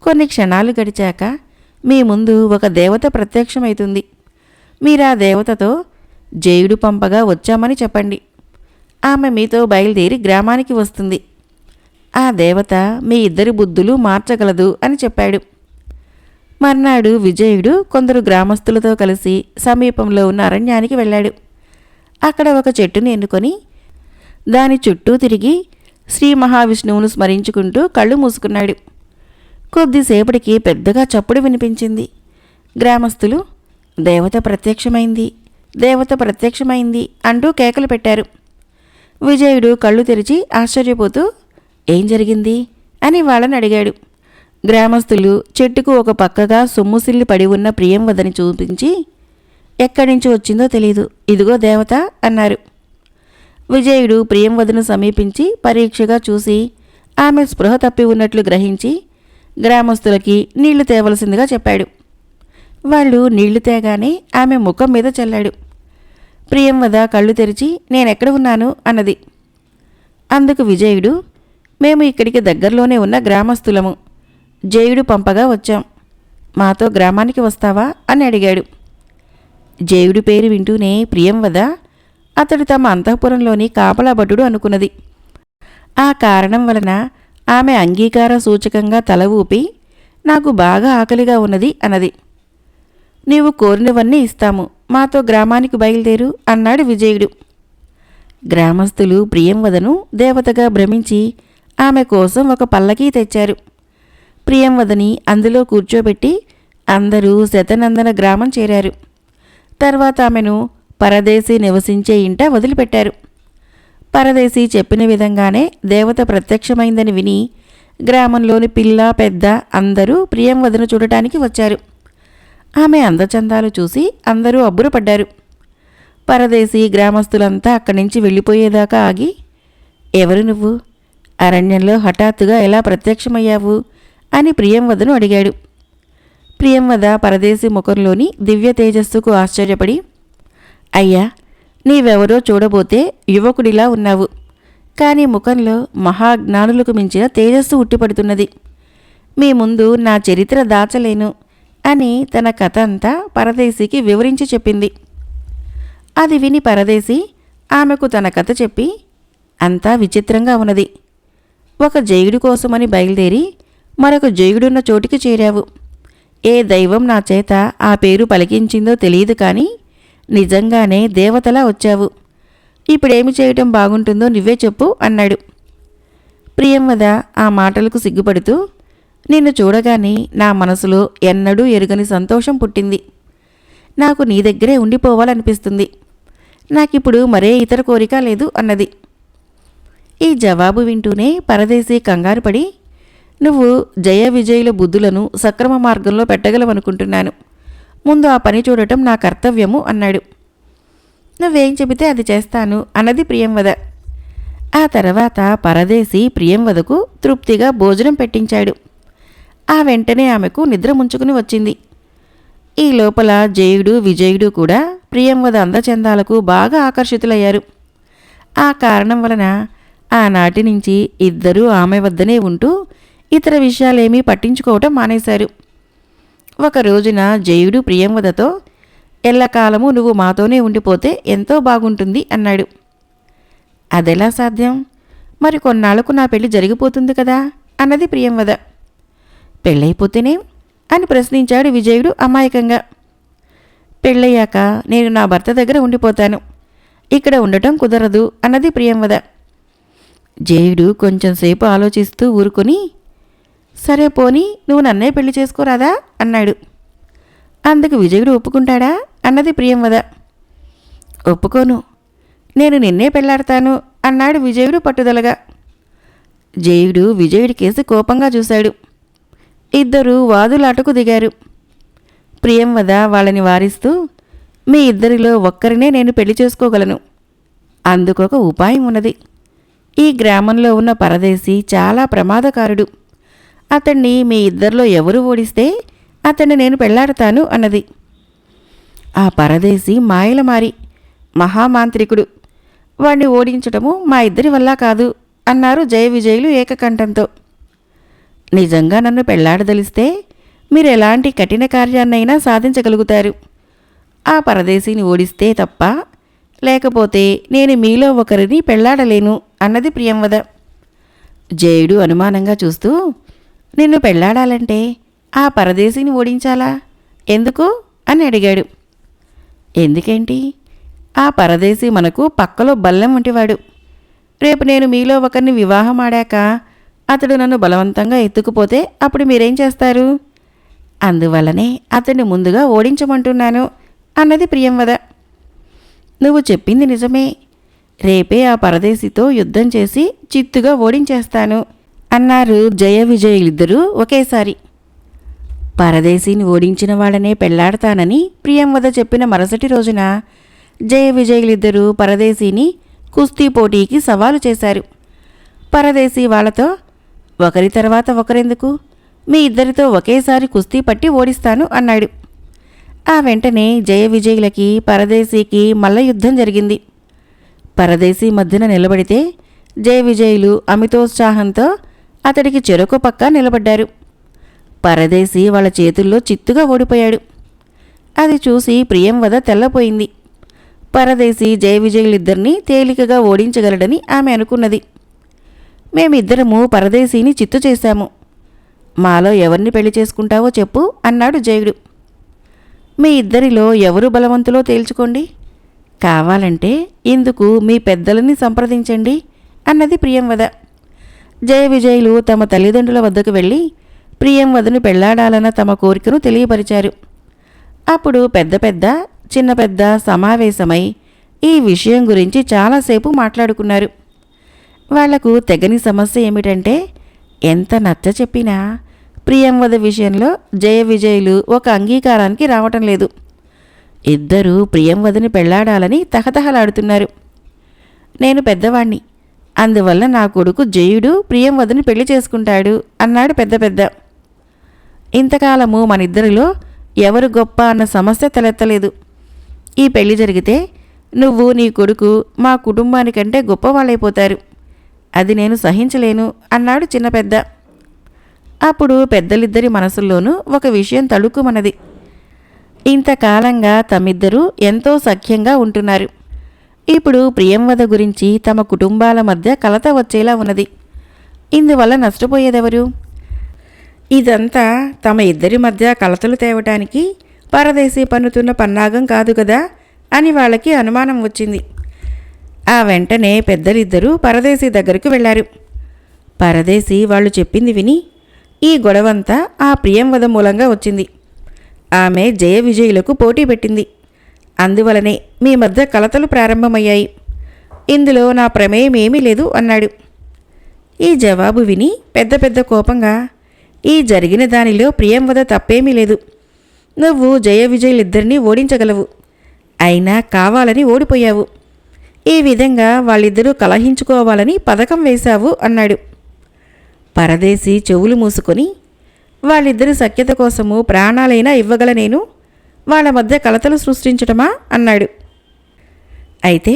కొన్ని క్షణాలు గడిచాక మీ ముందు ఒక దేవత ప్రత్యక్షమవుతుంది. మీరా దేవతతో జయుడు పంపగా వచ్చామని చెప్పండి. ఆమె మీతో బయలుదేరి గ్రామానికి వస్తుంది. ఆ దేవత మీ ఇద్దరి బుద్ధులు మార్చగలదు అని చెప్పాడు. మర్నాడు విజయుడు కొందరు గ్రామస్తులతో కలిసి సమీపంలో ఉన్న అరణ్యానికి వెళ్ళాడు. అక్కడ ఒక చెట్టుని ఎన్నుకొని దాని చుట్టూ తిరిగి శ్రీ మహావిష్ణువును స్మరించుకుంటూ కళ్ళు మూసుకున్నాడు. కొద్దిసేపటికి పెద్దగా చప్పుడు వినిపించింది. గ్రామస్తులు దేవత ప్రత్యక్షమైంది, దేవత ప్రత్యక్షమైంది అంటూ కేకలు పెట్టారు. విజయుడు కళ్ళు తెరిచి ఆశ్చర్యపోతూ ఏం జరిగింది అని వాళ్ళని అడిగాడు. గ్రామస్తులు చెట్టుకు ఒక పక్కగా సొమ్ముసిల్లి పడి ఉన్న ప్రియంవదని చూపించి, ఎక్కడి నుంచి వచ్చిందో తెలీదు, ఇదిగో దేవత అన్నారు. విజయుడు ప్రియంవదను సమీపించి పరీక్షగా చూసి ఆమె స్పృహ తప్పి ఉన్నట్లు గ్రహించి గ్రామస్తులకి నీళ్లు తేవలసిందిగా చెప్పాడు. వాళ్ళు నీళ్లు తేగానే ఆమె ముఖం మీద చల్లాడు. ప్రియంవద కళ్ళు తెరిచి నేనెక్కడ ఉన్నాను అన్నది. అందుకు విజయుడు, మేము ఇక్కడికి దగ్గరలోనే ఉన్న గ్రామస్తులము. జయుడు పంపగా వచ్చాం. మాతో గ్రామానికి వస్తావా అని అడిగాడు. జయుడి పేరు వింటూనే ప్రియంవద అతడు తమ అంతఃపురంలోని కాపలా భటుడు అనుకున్నది. ఆ కారణం వలన ఆమె అంగీకార సూచకంగా తల ఊపి నాకు బాగా ఆకలిగా ఉన్నది అన్నది. నీవు కోరినవన్నీ ఇస్తాము, మాతో గ్రామానికి బయలుదేరు అన్నాడు విజయుడు. గ్రామస్తులు ప్రియంవదను దేవతగా భ్రమించి ఆమె కోసం ఒక పల్లకీ తెచ్చారు. ప్రియంవదని అందులో కూర్చోబెట్టి అందరూ శతనందన గ్రామం చేరారు. తర్వాత ఆమెను పరదేశీ నివసించే ఇంట వదిలిపెట్టారు. పరదేశీ చెప్పిన విధంగానే దేవత ప్రత్యక్షమైందని విని గ్రామంలోని పిల్ల పెద్ద అందరూ ప్రియంవదను చూడటానికి వచ్చారు. ఆమె అందచందాలు చూసి అందరూ అబ్బురపడ్డారు. పరదేశీ గ్రామస్తులంతా అక్కడి నుంచి వెళ్ళిపోయేదాకా ఆగి, ఎవరు నువ్వు? అరణ్యంలో హఠాత్తుగా ఎలా ప్రత్యక్షమయ్యావు అని ప్రియంవదను అడిగాడు. ప్రియంవద పరదేశీ ముఖంలోని దివ్య తేజస్సుకు ఆశ్చర్యపడి, అయ్యా, నీవెవరో చూడబోతే యువకుడిలా ఉన్నావు, కానీ ముఖంలో మహాజ్ఞానులకు మించిన తేజస్సు ఉట్టిపడుతున్నది. మీ ముందు నా చరిత్ర దాచలేను అని తన కథ అంతా పరదేశీకి వివరించి చెప్పింది. అది విని పరదేశీ ఆమెకు తన కథ చెప్పి, అంతా విచిత్రంగా ఉన్నది. ఒక జయుడి కోసమని బయలుదేరి మరొక జయుడున్న చోటికి చేరావు. ఏ దైవం నా చేత ఆ పేరు పలికించిందో తెలియదు, కానీ నిజంగానే దేవతలా వచ్చావు. ఇప్పుడేమి చేయటం బాగుంటుందో నువ్వే చెప్పు అన్నాడు. ప్రియంవద ఆ మాటలకు సిగ్గుపడుతూ, నిన్ను చూడగానే నా మనసులో ఎన్నడూ ఎరుగని సంతోషం పుట్టింది. నాకు నీ దగ్గరే ఉండిపోవాలనిపిస్తుంది. నాకిప్పుడు మరే ఇతర కోరిక లేదు అన్నది. ఈ జవాబు వింటూనే పరదేశీ కంగారుపడి, నువ్వు జయ విజయుల బుద్ధులను సక్రమ మార్గంలో పెట్టగలవనుకుంటున్నాను. ముందు ఆ పని చూడటం నా కర్తవ్యము అన్నాడు. నువ్వేం చెబితే అది చేస్తాను అన్నది ప్రియంవద. ఆ తర్వాత పరదేశీ ప్రియంవదకు తృప్తిగా భోజనం పెట్టించాడు. ఆ వెంటనే ఆమెకు నిద్ర ముంచుకుని వచ్చింది. ఈ లోపల జయుడు విజయుడు కూడా ప్రియంవద అందచందాలకు బాగా ఆకర్షితులయ్యారు. ఆ కారణం వలన ఆనాటి నుంచి ఇద్దరూ ఆమె వద్దనే ఉంటూ ఇతర విషయాలేమీ పట్టించుకోవటం మానేశారు. ఒక రోజున జయుడు ప్రియంవదతో, ఎల్లకాలము నువ్వు మాతోనే ఉండిపోతే ఎంతో బాగుంటుంది అన్నాడు. అదెలా సాధ్యం? మరి కొన్నాళ్లకు నా పెళ్లి జరిగిపోతుంది కదా అన్నది ప్రియంవద. పెళ్ళైపోతేనేం అని ప్రశ్నించాడు విజయుడు అమాయకంగా. పెళ్ళయ్యాక నేను నా భర్త దగ్గర ఉండిపోతాను, ఇక్కడ ఉండటం కుదరదు అన్నది ప్రియంవద. జయుడు కొంచెంసేపు ఆలోచిస్తూ ఊరుకొని, సరే పోనీ నువ్వు నన్నే పెళ్లి చేసుకోరాదా అన్నాడు. అందుకు విజయుడు ఒప్పుకుంటాడా అన్నది ప్రియంవద. ఒప్పుకోను, నేను నిన్నే పెళ్లాడతాను అన్నాడు విజయుడు పట్టుదలగా. జయుడు విజయుడి కేసి కోపంగా చూశాడు. ఇద్దరూ వాదులాటకు దిగారు. ప్రియంవద వాళ్ళని వారిస్తూ, మీ ఇద్దరిలో ఒక్కరినే నేను పెళ్లి చేసుకోగలను, అందుకొక ఉపాయం ఉన్నది. ఈ గ్రామంలో ఉన్న పరదేశి చాలా ప్రమాదకారుడు, అతన్ని మీ ఇద్దరిలో ఎవరు ఓడిస్తే అతన్ని నేను పెళ్లాడతాను అన్నది. ఆ పరదేశి మాయలమారి మహామాంత్రికుడు, వాణ్ణి ఓడించటము మా ఇద్దరి వల్ల కాదు అన్నారు జయ విజయులు ఏకకంఠంతో. నిజంగా నన్ను పెళ్లాడదలిస్తే మీరెలాంటి కఠిన కార్యాన్నైనా సాధించగలుగుతారు. ఆ పరదేశిని ఓడిస్తే తప్ప, లేకపోతే నేను మీలో ఒకరిని పెళ్లాడలేను అన్నది ప్రియంవద. జయుడు అనుమానంగా చూస్తూ, నిన్ను పెళ్లాడాలంటే ఆ పరదేశిని ఓడించాలా, ఎందుకు అని అడిగాడు. ఎందుకేంటి, ఆ పరదేశి మనకు పక్కలో బల్లెం వంటివాడు. రేపు నేను మీలో ఒకరిని వివాహం ఆడాక అతడు నన్ను బలవంతంగా ఎత్తుకుపోతే అప్పుడు మీరేం చేస్తారు? అందువల్లనే అతన్ని ముందుగా ఓడించమంటున్నాను అన్నది ప్రియంవద. నువ్వు చెప్పింది నిజమే, రేపే ఆ పరదేశితో యుద్ధం చేసి చిత్తుగా ఓడించేస్తాను అన్నారు జయ విజయులిద్దరూ ఒకేసారి. పరదేశిని ఓడించిన వాళ్ళనే పెళ్లాడతానని ప్రియంవద చెప్పిన మరుసటి రోజున జయ విజయులిద్దరూ పరదేశిని కుస్తీ పోటీకి సవాలు చేశారు. పరదేశి వాళ్లతో, ఒకరి తర్వాత ఒకరెందుకు, మీ ఇద్దరితో ఒకేసారి కుస్తీ పట్టి ఓడిస్తాను అన్నాడు. ఆ వెంటనే జయ విజయులకి పరదేశీకి మల్ల యుద్ధం జరిగింది. పరదేశీ మధ్యన నిలబడితే జయ విజయులు అమితోత్సాహంతో అతడికి చెరొక పక్క నిలబడ్డారు. పరదేశి వాళ్ళ చేతుల్లో చిత్తుగా ఓడిపోయాడు. అది చూసి ప్రియంవద తెల్లపోయింది. పరదేశి జయ విజయులిద్దరినీ తేలికగా ఓడించగలడని ఆమె అనుకున్నది. మేమిద్దరము పరదేశీని చిత్తు చేశాము, మాలో ఎవరిని పెళ్లి చేసుకుంటావో చెప్పు అన్నాడు జయుడు. మీ ఇద్దరిలో ఎవరు బలవంతులో తేల్చుకోండి, కావాలంటే ఇందుకు మీ పెద్దలని సంప్రదించండి అన్నది ప్రియంవద. జయ విజయులు తమ తల్లిదండ్రుల వద్దకు వెళ్ళి ప్రియంవదను పెళ్లాడాలన్న తమ కోరికను తెలియపరిచారు. అప్పుడు పెద్ద పెద్ద చిన్న పెద్ద సమావేశమై ఈ విషయం గురించి చాలాసేపు మాట్లాడుకున్నారు. వాళ్లకు తెగని సమస్య ఏమిటంటే, ఎంత నచ్చ చెప్పినా ప్రియంవద విషయంలో జయ విజయులు ఒక అంగీకారానికి రావటం లేదు. ఇద్దరూ ప్రియంవదని పెళ్లాడాలని తహతహలాడుతున్నారు. నేను పెద్దవాణ్ణి, అందువల్ల నా కొడుకు జయుడు ప్రియంవదని పెళ్లి చేసుకుంటాడు అన్నాడు పెద్ద పెద్ద. ఇంతకాలము మనిద్దరిలో ఎవరు గొప్ప అన్న సమస్య తలెత్తలేదు. ఈ పెళ్లి జరిగితే నువ్వు నీ కొడుకు మా కుటుంబానికంటే గొప్పవాళ్ళైపోతారు, అది నేను సహించలేను అన్నాడు చిన్న పెద్ద. అప్పుడు పెద్దలిద్దరి మనసుల్లోనూ ఒక విషయం తళుక్కుమన్నది. ఇంతకాలంగా తమిద్దరూ ఎంతో సఖ్యంగా ఉంటున్నారు. ఇప్పుడు ప్రియంవద గురించి తమ కుటుంబాల మధ్య కలత వచ్చేలా ఉన్నది. ఇందువల్ల నష్టపోయేదెవరు? ఇదంతా తమ ఇద్దరి మధ్య కలతలు తేవటానికి పరదేశీ పన్నుతున్న పన్నాగం కాదు కదా అని వాళ్ళకి అనుమానం వచ్చింది. ఆ వెంటనే పెద్దలిద్దరూ పరదేశీ దగ్గరకు వెళ్లారు. పరదేశీ వాళ్ళు చెప్పింది విని, ఈ గొడవంతా ఆ ప్రియంవద మూలంగా వచ్చింది, ఆమె జయ విజయులకు పోటీ పెట్టింది, అందువలనే మీ మధ్య కలతలు ప్రారంభమయ్యాయి, ఇందులో నా ప్రమేయం ఏమీ లేదు అన్నాడు. ఈ జవాబు విని పెద్ద పెద్ద కోపంగా, ఈ జరిగిన దానిలో ప్రియంవద తప్పేమీ లేదు, నువ్వు జయ విజయులిద్దరినీ ఓడించగలవు, అయినా కావాలని ఓడిపోయావు, ఈ విధంగా వాళ్ళిద్దరూ కలహించుకోవాలని పథకం వేశావు అన్నాడు. పరదేశి చెవులు మూసుకొని, వాళ్ళిద్దరి సఖ్యత కోసము ప్రాణాలైనా ఇవ్వగల నేను వాళ్ళ మధ్య కలతలు సృష్టించటమా అన్నాడు. అయితే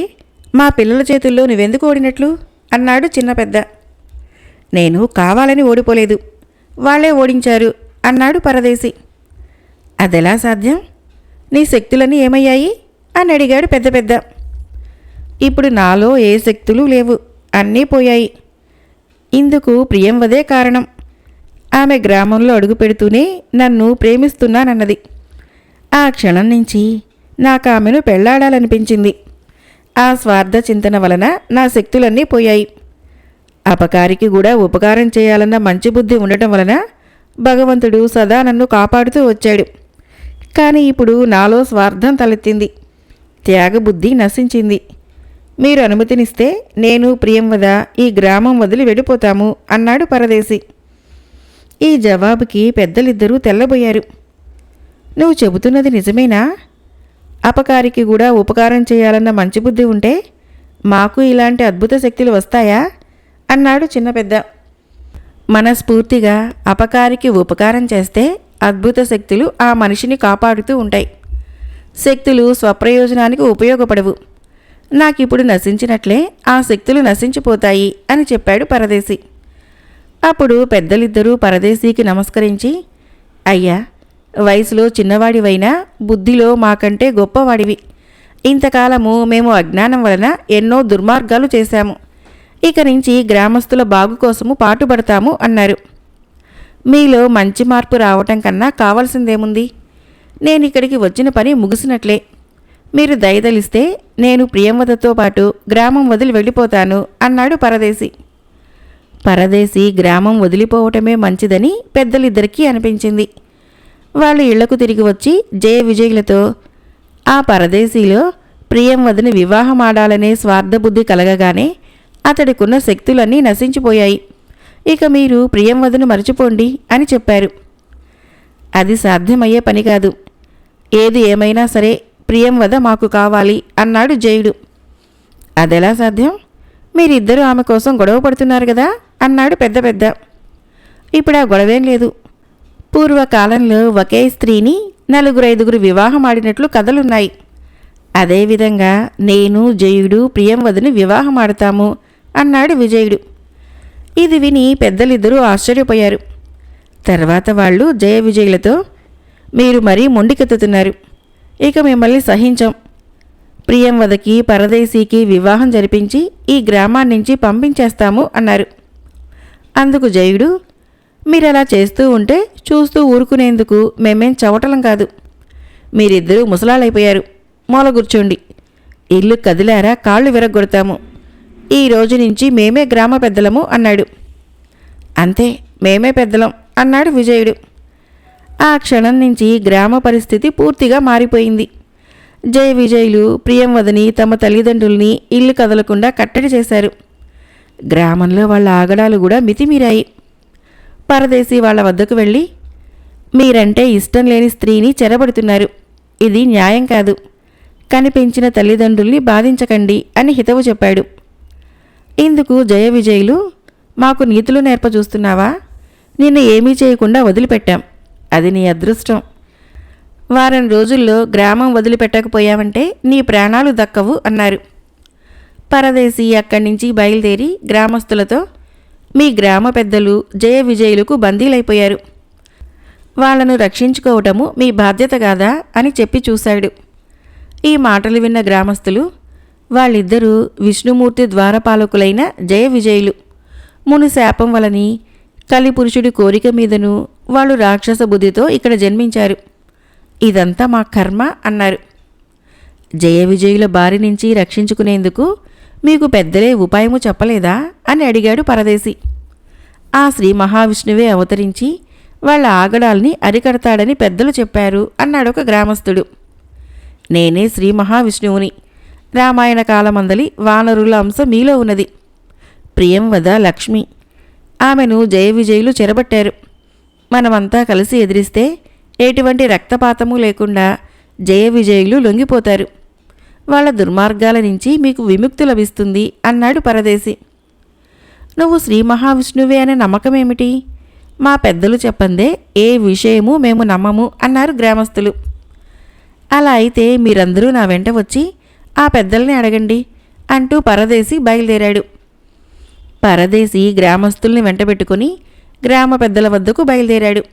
మా పిల్లల చేతుల్లో నువ్వెందుకు ఓడినట్లు అన్నాడు చిన్న పెద్ద. నేను కావాలని ఓడిపోలేదు, వాళ్లే ఓడించారు అన్నాడు పరదేశి. అదెలా సాధ్యం? నీ శక్తులన్నీ ఏమయ్యాయి అని అడిగాడు పెద్ద పెద్ద. ఇప్పుడు నాలో ఏ శక్తులు లేవు, అన్నీ పోయాయి, ఇందుకు ప్రియంవదే కారణం. ఆమె గ్రామంలో అడుగుపెడుతూనే నన్ను ప్రేమిస్తున్నానన్నది. ఆ క్షణం నుంచి నాకామెను పెళ్లాడాలనిపించింది. ఆ స్వార్థ చింతన వలన నా శక్తులన్నీ పోయాయి. అపకారికి కూడా ఉపకారం చేయాలన్న మంచి బుద్ధి ఉండటం వలన భగవంతుడు సదా నన్ను కాపాడుతూ వచ్చాడు. కానీ ఇప్పుడు నాలో స్వార్థం తలెత్తింది. త్యాగబుద్ధి నశించింది. మీరు అనుమతినిస్తే నేను ప్రియంవద ఈ గ్రామం వదిలి వెళ్ళిపోతాము అన్నాడు పరదేశి. ఈ జవాబుకి పెద్దలిద్దరూ తెల్లబోయారు. నువ్వు చెబుతున్నది నిజమేనా? అపకారికి కూడా ఉపకారం చేయాలన్న మంచి బుద్ధి ఉంటే మాకు ఇలాంటి అద్భుత శక్తులు వస్తాయా అన్నాడు చిన్న పెద్ద. మనస్ఫూర్తిగా అపకారికి ఉపకారం చేస్తే అద్భుత శక్తులు ఆ మనిషిని కాపాడుతూ ఉంటాయి. శక్తులు స్వప్రయోజనానికి ఉపయోగపడవు. నాకిప్పుడు నశించినట్లే ఆ శక్తులు నశించిపోతాయి అని చెప్పాడు పరదేశి. అప్పుడు పెద్దలిద్దరూ పరదేశీకి నమస్కరించి, అయ్యా, వయసులో చిన్నవాడివైనా బుద్ధిలో మాకంటే గొప్పవాడివి. ఇంతకాలము మేము అజ్ఞానం వలన ఎన్నో దుర్మార్గాలు చేశాము. ఇక నుంచి గ్రామస్తుల బాగు కోసము పాటుపడతాము అన్నారు. మీలో మంచి మార్పు రావటం కన్నా కావలసిందేముంది? నేనిక్కడికి వచ్చిన పని ముగిసినట్లే. మీరు దయదలిస్తే నేను ప్రియంవదతో పాటు గ్రామం వదిలి వెళ్ళిపోతాను అన్నాడు పరదేశి. పరదేశి గ్రామం వదిలిపోవటమే మంచిదని పెద్దలిద్దరికీ అనిపించింది. వాళ్ళు ఇళ్లకు తిరిగి వచ్చి జయ విజయులతో ఆ పరదేశీలో ప్రియంవదని వివాహమాడాలనే స్వార్థబుద్ధి కలగగానే అతడికున్న శక్తులన్నీ నశించిపోయాయి. ఇక మీరు ప్రియంవదను మరచిపోండి అని చెప్పారు. అది సాధ్యమయ్యే పని కాదు. ఏది ఏమైనా సరే ప్రియంవద మాకు కావాలి అన్నాడు జయుడు. అదెలా సాధ్యం? మీరిద్దరూ ఆమె కోసం గొడవ పడుతున్నారు కదా అన్నాడు పెద్ద పెద్ద. ఇప్పుడు ఆ గొడవేం లేదు. పూర్వకాలంలో ఒకే స్త్రీని 4-5 వివాహం ఆడినట్లు కథలున్నాయి. అదేవిధంగా నేను జయుడు ప్రియంవదని వివాహం ఆడతాము అన్నాడు విజయుడు. ఇది విని పెద్దలిద్దరూ ఆశ్చర్యపోయారు. తర్వాత వాళ్ళు జయ విజయులతో, మీరు మరీ మొండికెత్తుతున్నారు. ఇక మిమ్మల్ని సహించం. ప్రియంవదకి పరదేశీకి వివాహం జరిపించి ఈ గ్రామాన్నించి పంపించేస్తాము అన్నారు. అందుకు జయుడు, మీరలా చేస్తూ ఉంటే చూస్తూ ఊరుకునేందుకు మేమేం చవటలం కాదు. మీరిద్దరూ ముసలాళ్ళైపోయారు. మూల కూర్చోండి. ఇల్లు కదిలారా కాళ్ళు విరగ్గొడతాము. ఈ రోజు నుంచి మేమే గ్రామ పెద్దలము అన్నాడు. అంతే, మేమే పెద్దలం అన్నాడు విజయుడు. ఆ క్షణం నుంచి గ్రామ పరిస్థితి పూర్తిగా మారిపోయింది. జయ విజయులు ప్రియంవదని తమ తల్లిదండ్రుల్ని ఇల్లు కదలకుండా కట్టడి చేశారు. గ్రామంలో వాళ్ళ ఆగడాలు కూడా మితిమీరాయి. పరదేశీ వాళ్ళ వద్దకు వెళ్ళి, మీరంటే ఇష్టం లేని స్త్రీని చెరబడుతున్నారు. ఇది న్యాయం కాదు. కనిపించిన తల్లిదండ్రుల్ని బాధించకండి అని హితవు చెప్పాడు. ఇందుకు జయ విజయులు, మాకు నీతులు నేర్పచూస్తున్నావా? నిన్ను ఏమీ చేయకుండా వదిలిపెట్టాం. అది నీ అదృష్టం. వారం రోజుల్లో గ్రామం వదిలిపెట్టకపోయావంటే నీ ప్రాణాలు దక్కవు అన్నారు. పరదేశీ అక్కడి నుంచి బయలుదేరి గ్రామస్తులతో, మీ గ్రామ పెద్దలు జయ విజయులకు బందీలైపోయారు. వాళ్లను రక్షించుకోవటము మీ బాధ్యత కాదా అని చెప్పి చూశాడు. ఈ మాటలు విన్న గ్రామస్తులు, వాళ్ళిద్దరూ విష్ణుమూర్తి ద్వారపాలకులైన జయ విజయులు. మును శాపం వలని కలిపురుషుడి కోరిక మీదను వాళ్ళు రాక్షస బుద్ధితో ఇక్కడ జన్మించారు. ఇదంతా మా కర్మ అన్నారు. జయ విజయుల బారి నుంచి రక్షించుకునేందుకు మీకు పెద్దలే ఉపాయము చెప్పలేదా అని అడిగాడు పరదేశి. ఆ శ్రీ మహావిష్ణువే అవతరించి వాళ్ళ ఆగడాల్ని అరికడతాడని పెద్దలు చెప్పారు అన్నాడొక గ్రామస్తుడు. నేనే శ్రీ మహావిష్ణువుని. రామాయణ కాలమందలి వానరుల అంశ మీలో ఉన్నది. ప్రియంవద లక్ష్మి. ఆమెను జయ విజయులు చెరబట్టారు. మనమంతా కలిసి ఎదిరిస్తే ఎటువంటి రక్తపాతము లేకుండా జయ విజయులు లొంగిపోతారు. వాళ్ళ దుర్మార్గాల నుంచి మీకు విముక్తి లభిస్తుంది అన్నాడు పరదేశి. నువ్వు శ్రీ మహావిష్ణువే అనే నమ్మకమేమిటి? మా పెద్దలు చెప్పందే ఏ విషయమూ మేము నమ్మము అన్నారు గ్రామస్తులు. అలా అయితే మీరందరూ నా వెంట వచ్చి ఆ పెద్దల్ని అడగండి అంటూ పరదేశి బయలుదేరాడు. పరదేశి గ్రామస్తుల్ని వెంటబెట్టుకుని గ్రామ పెద్దల వద్దకు బయలుదేరాడు.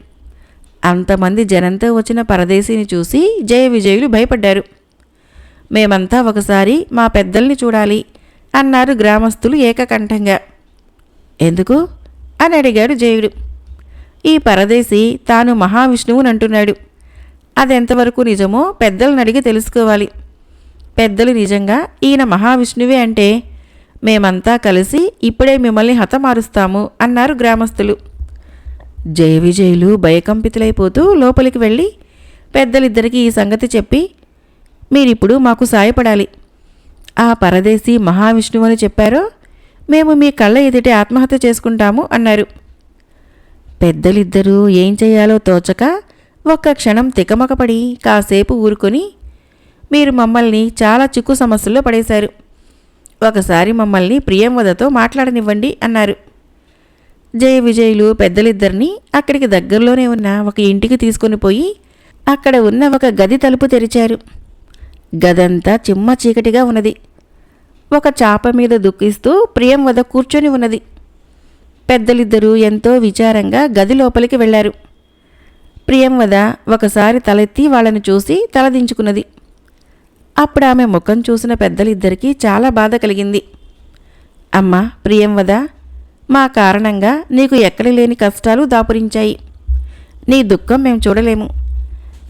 అంతమంది జనంతో వచ్చిన పరదేశిని చూసి జయ విజయులు భయపడ్డారు. మేమంతా ఒకసారి మా పెద్దల్ని చూడాలి అన్నారు గ్రామస్తులు ఏకకంఠంగా. ఎందుకు అని అడిగాడు జయుడు. ఈ పరదేశి తాను మహావిష్ణువునంటున్నాడు. అదెంతవరకు నిజమో పెద్దలను అడిగి తెలుసుకోవాలి. పెద్దలు నిజంగా ఈయన మహావిష్ణువే అంటే మేమంతా కలిసి ఇప్పుడే మిమ్మల్ని హతమారుస్తాము అన్నారు గ్రామస్తులు. జయ విజయులు భయకంపితులైపోతూ లోపలికి వెళ్ళి పెద్దలిద్దరికీ ఈ సంగతి చెప్పి, మీరిప్పుడు మాకు సాయపడాలి. ఆ పరదేశి మహావిష్ణువని చెప్పారో మేము మీ కళ్ళ ఎదుటే ఆత్మహత్య చేసుకుంటాము అన్నారు. పెద్దలిద్దరూ ఏం చేయాలో తోచక ఒక్క క్షణం తికమకపడి కాసేపు ఊరుకొని, మీరు మమ్మల్ని చాలా చిక్కు సమస్యల్లో పడేశారు. ఒకసారి మమ్మల్ని ప్రియంవదతో మాట్లాడనివ్వండి అన్నారు. జయ విజయులు పెద్దలిద్దరినీ అక్కడికి దగ్గరలోనే ఉన్న ఒక ఇంటికి తీసుకొని పోయి అక్కడ ఉన్న ఒక గది తలుపు తెరిచారు. గదంతా చిమ్మ చీకటిగా ఉన్నది. ఒక చాప మీద దుఃఖిస్తూ ప్రియంవద కూర్చొని ఉన్నది. పెద్దలిద్దరూ ఎంతో విచారంగా గది లోపలికి వెళ్లారు. ప్రియంవద ఒకసారి తలెత్తి వాళ్ళని చూసి తలదించుకున్నది. అప్పుడు ఆమె ముఖం చూసిన పెద్దలిద్దరికీ చాలా బాధ కలిగింది. అమ్మా ప్రియంవద, మా కారణంగా నీకు ఎక్కడ లేని కష్టాలు దాపురించాయి. నీ దుఃఖం మేము చూడలేము.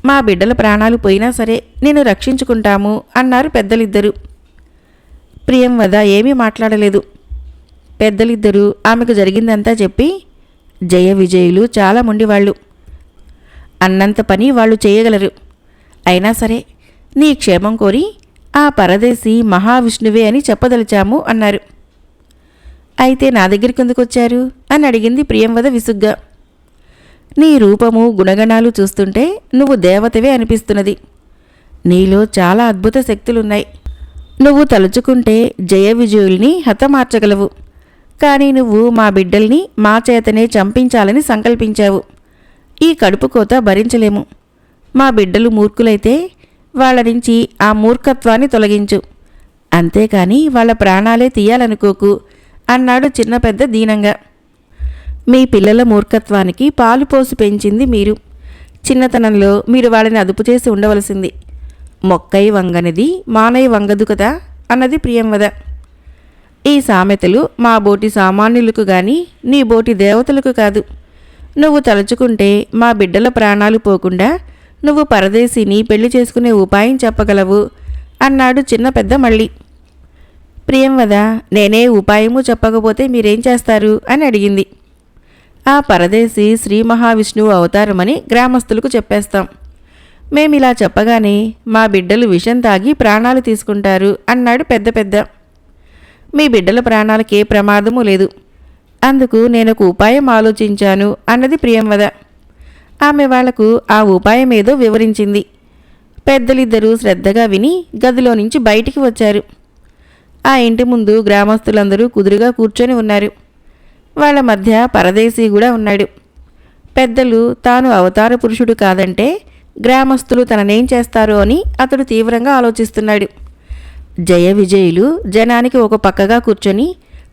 మా బిడ్డల ప్రాణాలు పోయినా సరే నిన్ను రక్షించుకుంటాము అన్నారు పెద్దలిద్దరూ. ప్రియంవద ఏమీ మాట్లాడలేదు. పెద్దలిద్దరూ ఆమెకు జరిగిందంతా చెప్పి, జయ విజయులు చాలా మొండివాళ్ళు, అన్నంత పని వాళ్ళు చేయగలరు. అయినా సరే నీ క్షేమం కోరి ఆ పరదేశి మహావిష్ణువే అని చెప్పదలిచాము అన్నారు. అయితే నా దగ్గరికి ఎందుకొచ్చారు అని అడిగింది ప్రియంవద విసుగ్గా. నీ రూపము గుణగణాలు చూస్తుంటే నువ్వు దేవతవే అనిపిస్తున్నది. నీలో చాలా అద్భుత శక్తులున్నాయి. నువ్వు తలుచుకుంటే జయ విజయుల్ని హతమార్చగలవు. కానీ నువ్వు మా బిడ్డల్ని మా చేతనే చంపించాలని సంకల్పించావు. ఈ కడుపు కోత భరించలేము. మా బిడ్డలు మూర్ఖులైతే వాళ్ళ నుంచి ఆ మూర్ఖత్వాన్ని తొలగించు. అంతేకాని వాళ్ళ ప్రాణాలే తీయాలనుకోకు అన్నాడు చిన్న పెద్ద దీనంగా. మీ పిల్లల మూర్ఖత్వానికి పాలు పోసి పెంచింది మీరు. చిన్నతనంలో మీరు వాళ్ళని అదుపు చేసి ఉండవలసింది. మొక్కై వంగనిది మానై వంగదు కదా అన్నది ప్రియంవద. ఈ సామెతలు మా బోటి సామాన్యులకు గాని నీ బోటి దేవతలకు కాదు. నువ్వు తలుచుకుంటే మా బిడ్డల ప్రాణాలు పోకుండా నువ్వు పరదేశిని పెళ్లి చేసుకునే ఉపాయం చెప్పగలవు అన్నాడు చిన్న పెద్ద మళ్ళీ. ప్రియంవద నేనే ఉపాయము చెప్పకపోతే మీరేం చేస్తారు అని అడిగింది. ఆ పరదేశి శ్రీ మహావిష్ణువు అవతారమని గ్రామస్తులకు చెప్పేస్తాం. మేమిలా చెప్పగానే మా బిడ్డలు విషం తాగి ప్రాణాలు తీసుకుంటారు అన్నాడు పెద్ద పెద్ద. మీ బిడ్డల ప్రాణాలకే ప్రమాదము లేదు. అందుకు నేనొక ఉపాయం ఆలోచించాను అన్నది ప్రియంవద. ఆమె వాళ్లకు ఆ ఉపాయమేదో వివరించింది. పెద్దలిద్దరూ శ్రద్ధగా విని గదిలో నుంచి బయటికి వచ్చారు. ఆ ఇంటి ముందు గ్రామస్తులందరూ కుదురుగా కూర్చొని ఉన్నారు. వాళ్ళ మధ్య పరదేశీ కూడా ఉన్నాడు. పెద్దలు తాను అవతార పురుషుడు కాదంటే గ్రామస్తులు తననేం చేస్తారో అని అతడు తీవ్రంగా ఆలోచిస్తున్నాడు. జయ విజయులు జనానికి ఒక పక్కగా కూర్చొని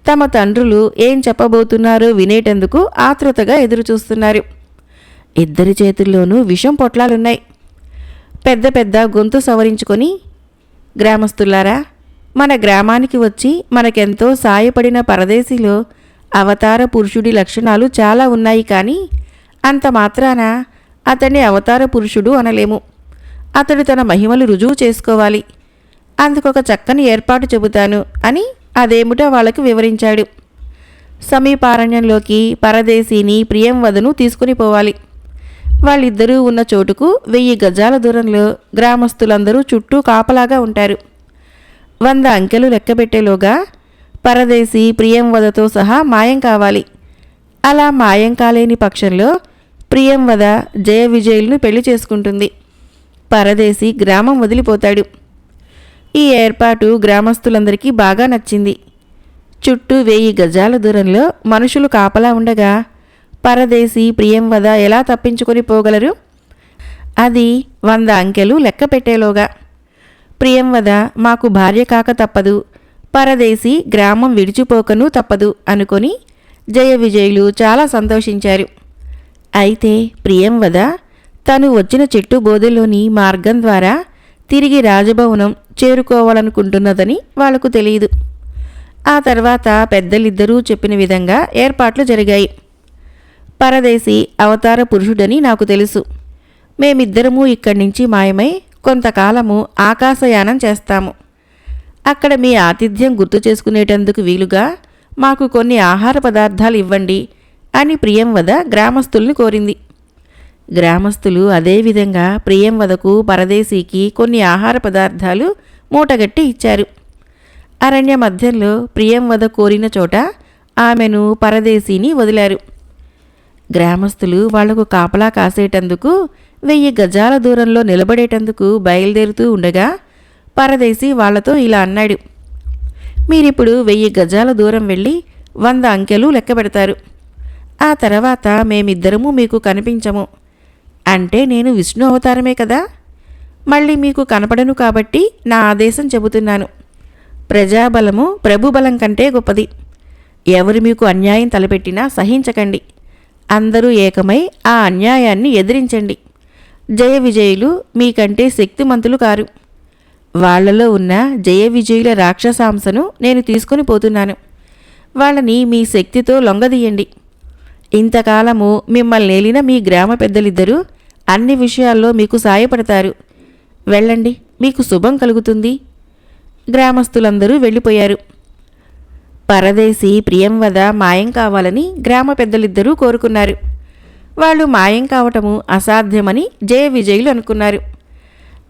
తమ తండ్రులు ఏం చెప్పబోతున్నారో వినేటందుకు ఆతృతగా ఎదురుచూస్తున్నారు. ఇద్దరి చేతుల్లోనూ విషం పొట్లాలున్నాయి. పెద్ద పెద్ద గొంతు సవరించుకొని, గ్రామస్తులారా, మన గ్రామానికి వచ్చి మనకెంతో సాయపడిన పరదేశిలో అవతార పురుషుడి లక్షణాలు చాలా ఉన్నాయి. కానీ అంత మాత్రాన అతన్ని అవతార పురుషుడు అనలేము. అతడు తన మహిమలు రుజువు చేసుకోవాలి. అందుకొక చక్కని ఏర్పాటు చెబుతాను అని అదేమిటో వాళ్ళకు వివరించాడు. సమీపారణ్యంలోకి పరదేశీని ప్రియంవదను తీసుకుని పోవాలి. వాళ్ళిద్దరూ ఉన్న చోటుకు 1000 గజాల దూరంలో గ్రామస్తులందరూ చుట్టూ కాపలాగా ఉంటారు. 100 అంకెలు లెక్కబెట్టేలోగా పరదేశీ ప్రియంవదతో సహా మాయం కావాలి. అలా మాయం కాలేని పక్షంలో ప్రియంవద జయ విజయులను పెళ్లి చేసుకుంటుంది. పరదేశీ గ్రామం వదిలిపోతాడు. ఈ ఏర్పాటు గ్రామస్తులందరికీ బాగా నచ్చింది. చుట్టూ 1000 గజాల దూరంలో మనుషులు కాపలా ఉండగా పరదేశీ ప్రియంవద ఎలా తప్పించుకొని పోగలరు? అది 100 అంకెలు లెక్క పెట్టేలోగా. ప్రియంవద మాకు భార్య కాక తప్పదు, పరదేశీ గ్రామం విడిచిపోకను తప్పదు అనుకొని జయ విజయులు చాలా సంతోషించారు. అయితే ప్రియంవద తను వచ్చిన చెట్టు బోధెలోని మార్గం ద్వారా తిరిగి రాజభవనం చేరుకోవాలనుకుంటున్నదని వాళ్లకు తెలియదు. ఆ తర్వాత పెద్దలిద్దరూ చెప్పిన విధంగా ఏర్పాట్లు జరిగాయి. పరదేశి అవతార పురుషుడని నాకు తెలుసు. మేమిద్దరము ఇక్కడి నుంచి మాయమై కొంతకాలము ఆకాశయానం చేస్తాము. అక్కడ మీ ఆతిథ్యం గుర్తు చేసుకునేటందుకు వీలుగా మాకు కొన్ని ఆహార పదార్థాలు ఇవ్వండి అని ప్రియంవద గ్రామస్తుల్ని కోరింది. గ్రామస్తులు అదేవిధంగా ప్రియంవదకు పరదేశీకి కొన్ని ఆహార పదార్థాలు మూటగట్టి ఇచ్చారు. అరణ్య మధ్యంలో ప్రియంవద కోరిన చోట ఆమెను పరదేశీని వదిలారు. గ్రామస్తులు వాళ్లకు కాపలా కాసేటందుకు 1000 గజాల దూరంలో నిలబడేటందుకు బయలుదేరుతూ ఉండగా పరదేశీ వాళ్లతో ఇలా అన్నాడు. మీరిప్పుడు 1000 గజాల దూరం వెళ్ళి 100 అంకెలు లెక్క పెడతారు. ఆ తర్వాత మేమిద్దరము మీకు కనిపించము. అంటే నేను విష్ణు అవతారమే కదా. మళ్ళీ మీకు కనపడను కాబట్టి నా ఆదేశం చెబుతున్నాను. ప్రజాబలము ప్రభుబలం కంటే గొప్పది. ఎవరు మీకు అన్యాయం తలపెట్టినా సహించకండి. అందరూ ఏకమై ఆ అన్యాయాన్ని ఎదిరించండి. జయ విజయులు మీకంటే శక్తిమంతులు కారు. వాళ్లలో ఉన్న జయ విజయుల రాక్షసాంశను నేను తీసుకొని పోతున్నాను. వాళ్ళని మీ శక్తితో లొంగదీయండి. ఇంతకాలము మిమ్మల్ని ఏలిన మీ గ్రామ పెద్దలిద్దరూ అన్ని విషయాల్లో మీకు సాయపడతారు. వెళ్ళండి, మీకు శుభం కలుగుతుంది. గ్రామస్తులందరూ వెళ్ళిపోయారు. పరదేశి ప్రియంవద మాయం కావాలని గ్రామ పెద్దలిద్దరూ కోరుకున్నారు. వాళ్ళు మాయం కావటము అసాధ్యమని జయ విజయులు అనుకున్నారు.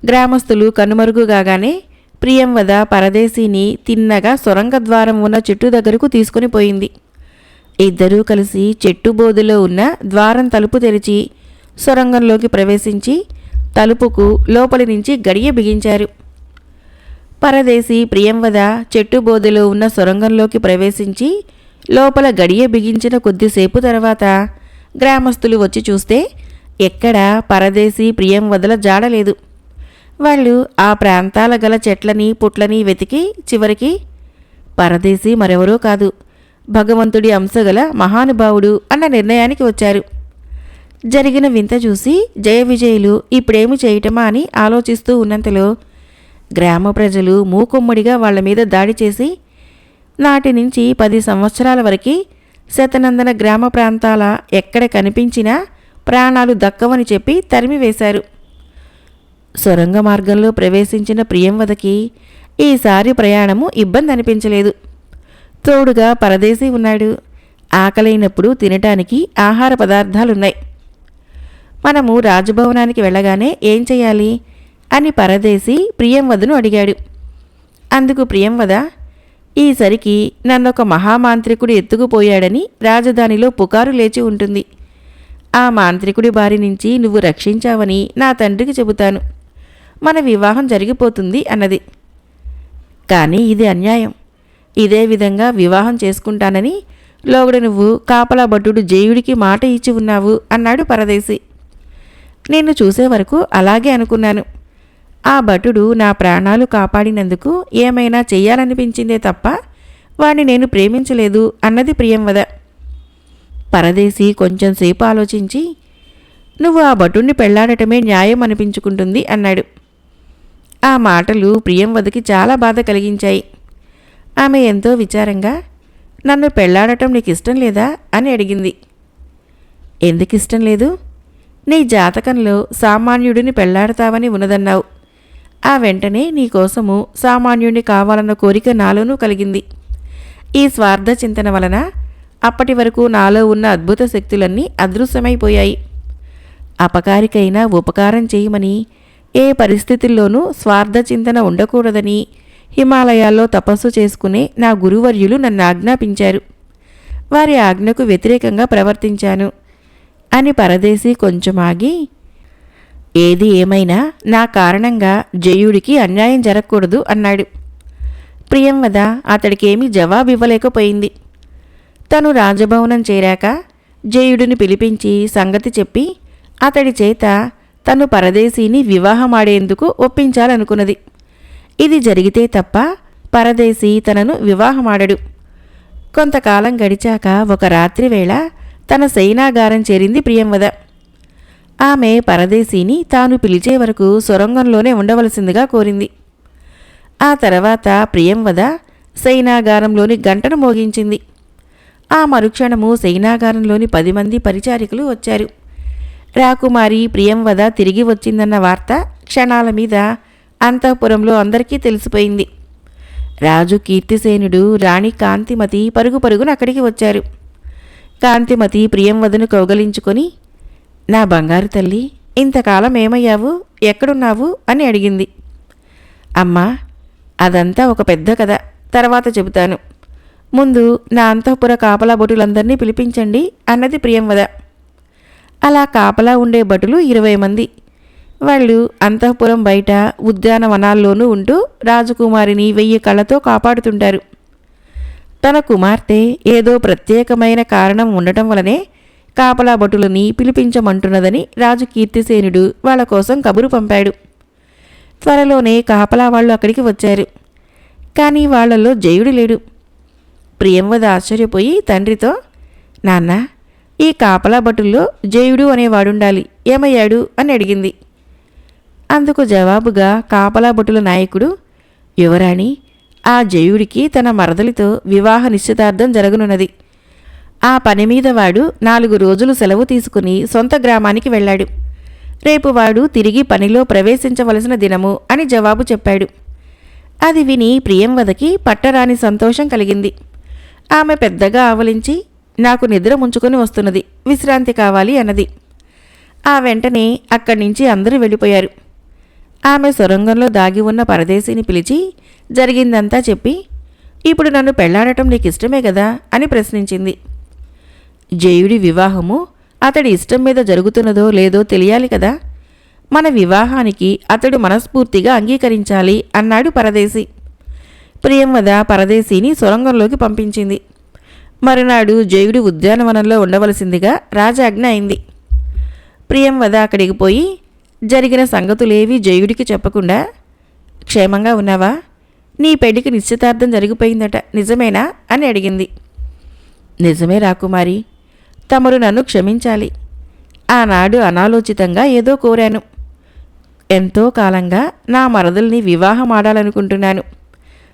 గ్రామస్తులు కనుమరుగుగానే ప్రియంవద పరదేశీని తిన్నగా సొరంగ ద్వారం ఉన్న చెట్టు దగ్గరకు తీసుకుని పోయింది. ఇద్దరూ కలిసి చెట్టు బోధులో ఉన్న ద్వారం తలుపు తెరిచి సొరంగంలోకి ప్రవేశించి తలుపుకు లోపలి నుంచి గడియ బిగించారు. పరదేశి ప్రియంవద చెట్టు బోధలో ఉన్న సొరంగంలోకి ప్రవేశించి లోపల గడియ బిగించిన కొద్దిసేపు తర్వాత గ్రామస్తులు వచ్చి చూస్తే ఎక్కడా పరదేశి ప్రియంవదల జాడలేదు. వాళ్ళు ఆ ప్రాంతాల గల చెట్లని పుట్లని వెతికి చివరికి పరదేశి మరెవరో కాదు, భగవంతుడి అంశగల మహానుభావుడు అన్న నిర్ణయానికి వచ్చారు. జరిగిన వింత చూసి జయ విజయులు ఇప్పుడేమి చేయటమా అని ఆలోచిస్తూ ఉన్నంతలో గ్రామ ప్రజలు మూకుమ్మడిగా వాళ్ల మీద దాడి చేసి నాటి నుంచి 10 సంవత్సరాల వరకు శతనందన గ్రామ ప్రాంతాల ఎక్కడ కనిపించినా ప్రాణాలు దక్కవని చెప్పి తరిమివేశారు. సొరంగ మార్గంలో ప్రవేశించిన ప్రియంవదకి ఈసారి ప్రయాణము ఇబ్బంది అనిపించలేదు. తోడుగా పరదేశీ ఉన్నాడు. ఆకలైనప్పుడు తినటానికి ఆహార పదార్థాలున్నాయి. మనము రాజభవనానికి వెళ్ళగానే ఏం చెయ్యాలి అని పరదేశీ ప్రియంవదను అడిగాడు. అందుకు ప్రియంవద, ఈసరికి నన్నొక మహామాంత్రికుడు ఎత్తుకుపోయాడని రాజధానిలో పుకారు లేచి ఉంటుంది. ఆ మాంత్రికుడి బారి నుంచి నువ్వు రక్షించావని నా తండ్రికి చెబుతాను. మన వివాహం జరిగిపోతుంది అన్నది. కానీ ఇది అన్యాయం. ఇదే విధంగా వివాహం చేసుకుంటానని లోగడ నువ్వు కాపలా భటుడు జయుడికి మాట ఇచ్చి ఉన్నావు అన్నాడు పరదేశి. నిన్ను చూసే వరకు అలాగే అనుకున్నాను. ఆ భటుడు నా ప్రాణాలు కాపాడినందుకు ఏమైనా చెయ్యాలనిపించిందే తప్ప వాణ్ణి నేను ప్రేమించలేదు అన్నది ప్రియంవద. పరదేశి కొంచెంసేపు ఆలోచించి, నువ్వు ఆ భటుణ్ణి పెళ్లాడటమే న్యాయం అనిపించుకుంటుంది అన్నాడు. ఆ మాటలు ప్రియంవదకి చాలా బాధ కలిగించాయి. ఆమె ఎంతో విచారంగా, నన్ను పెళ్లాడటం నీకు ఇష్టం లేదా అని అడిగింది. ఎందుకిష్టం లేదు? నీ జాతకంలో సామాన్యుడిని పెళ్లాడతావని ఉన్నదన్నావు. ఆ వెంటనే నీకోసము సామాన్యుడిని కావాలన్న కోరిక నాలోనూ కలిగింది. ఈ స్వార్థ చింతన వలన అప్పటి వరకు నాలో ఉన్న అద్భుత శక్తులన్నీ అదృశ్యమైపోయాయి. అపకారికైనా ఉపకారం చేయమని, ఏ పరిస్థితుల్లోనూ స్వార్థ చింతన ఉండకూడదని హిమాలయాల్లో తపస్సు చేసుకునే నా గురువర్యులు నన్ను ఆజ్ఞాపించారు. వారి ఆజ్ఞకు వ్యతిరేకంగా ప్రవర్తించాను అని పరదేశి కొంచెం ఆగి, ఏది ఏమైనా నా కారణంగా జయుడికి అన్యాయం జరగకూడదు అన్నాడు. ప్రియంవద అతడికేమీ జవాబివ్వలేకపోయింది. తను రాజభవనం చేరాక జయుడిని పిలిపించి సంగతి చెప్పి అతడి చేత తను పరదేశీని వివాహమాడేందుకు ఒప్పించాలనుకున్నది. ఇది జరిగితే తప్ప పరదేశీ తనను వివాహమాడడు. కొంతకాలం గడిచాక ఒక రాత్రి వేళ తన శయనాగారం చేరింది ప్రియంవద. ఆమె పరదేశీని తాను పిలిచే వరకు సొరంగంలోనే ఉండవలసిందిగా కోరింది. ఆ తర్వాత ప్రియంవద శయనాగారంలోని గంటను మోగించింది. ఆ మరుక్షణము శయనాగారంలోని 10 మంది పరిచారికులు వచ్చారు. రాకుమారి ప్రియంవద తిరిగి వచ్చిందన్న వార్త క్షణాల మీద అంతఃపురంలో అందరికీ తెలిసిపోయింది. రాజు కీర్తిసేనుడు, రాణి కాంతిమతి పరుగు పరుగున అక్కడికి వచ్చారు. కాంతిమతి ప్రియంవదను కౌగలించుకొని, నా బంగారు తల్లి, ఇంతకాలం ఏమయ్యావు, ఎక్కడున్నావు అని అడిగింది. అమ్మా, అదంతా ఒక పెద్ద కథ, తర్వాత చెబుతాను. ముందు నా అంతఃపుర కాపలా భటులందరినీ పిలిపించండి అన్నది ప్రియంవద. అలా కాపలా ఉండే భటులు 20 మంది. వాళ్ళు అంతఃపురం బయట ఉద్యానవనాల్లోనూ ఉంటూ రాజకుమారిని 1000 కళ్ళతో కాపాడుతుంటారు. తన కుమార్తె ఏదో ప్రత్యేకమైన కారణం ఉండటం వలనే కాపలా భటులని పిలిపించమంటున్నదని రాజు కీర్తిసేనుడు వాళ్ళ కోసం కబురు పంపాడు. త్వరలోనే కాపలా వాళ్ళు అక్కడికి వచ్చారు. కానీ వాళ్లలో జయుడు లేడు. ప్రియంవద ఆశ్చర్యపోయి తండ్రితో, నాన్న, ఈ కాపలా భటుల్లో జయుడు అనేవాడుండాలి, ఏమయ్యాడు అని అడిగింది. అందుకు జవాబుగా కాపలా భటుల నాయకుడు, యువరాణి, ఆ జయుడికి తన మరదలితో వివాహ నిశ్చితార్థం జరగనున్నది. ఆ పని మీద వాడు 4 రోజులు సెలవు తీసుకుని సొంత గ్రామానికి వెళ్ళాడు. రేపు వాడు తిరిగి పనిలో ప్రవేశించవలసిన దినము అని జవాబు చెప్పాడు. అది విని ప్రియంవదకి పట్టరాని సంతోషం కలిగింది. ఆమె పెద్దగా ఆవలించి, నాకు నిద్ర ముంచుకొని వస్తున్నది, విశ్రాంతి కావాలి అన్నది. ఆ వెంటనే అక్కడి నుంచి అందరూ వెళ్ళిపోయారు. ఆమె సొరంగంలో దాగి ఉన్న పరదేశీని పిలిచి జరిగిందంతా చెప్పి, ఇప్పుడు నన్ను పెళ్లాడటం నీకిష్టమే కదా అని ప్రశ్నించింది. జయుడి వివాహము అతడి ఇష్టం మీద జరుగుతున్నదో లేదో తెలియాలి కదా. మన వివాహానికి అతడు మనస్ఫూర్తిగా అంగీకరించాలి అన్నాడు పరదేశి. ప్రియంవద పరదేశీని సొరంగంలోకి పంపించింది. మరునాడు జయుడు ఉద్యానవనంలో ఉండవలసిందిగా రాజాజ్ఞ అయింది. ప్రియంవద అక్కడికి పోయి జరిగిన సంగతులేవీ జయుడికి చెప్పకుండా, క్షేమంగా ఉన్నావా, నీ పెళ్లికి నిశ్చితార్థం జరిగిపోయిందట, నిజమేనా అని అడిగింది. నిజమే రాకుమారి, తమరు నన్ను క్షమించాలి. ఆనాడు అనాలోచితంగా ఏదో కోరాను. ఎంతో కాలంగా నా మరదల్ని వివాహమాడాలనుకుంటున్నాను.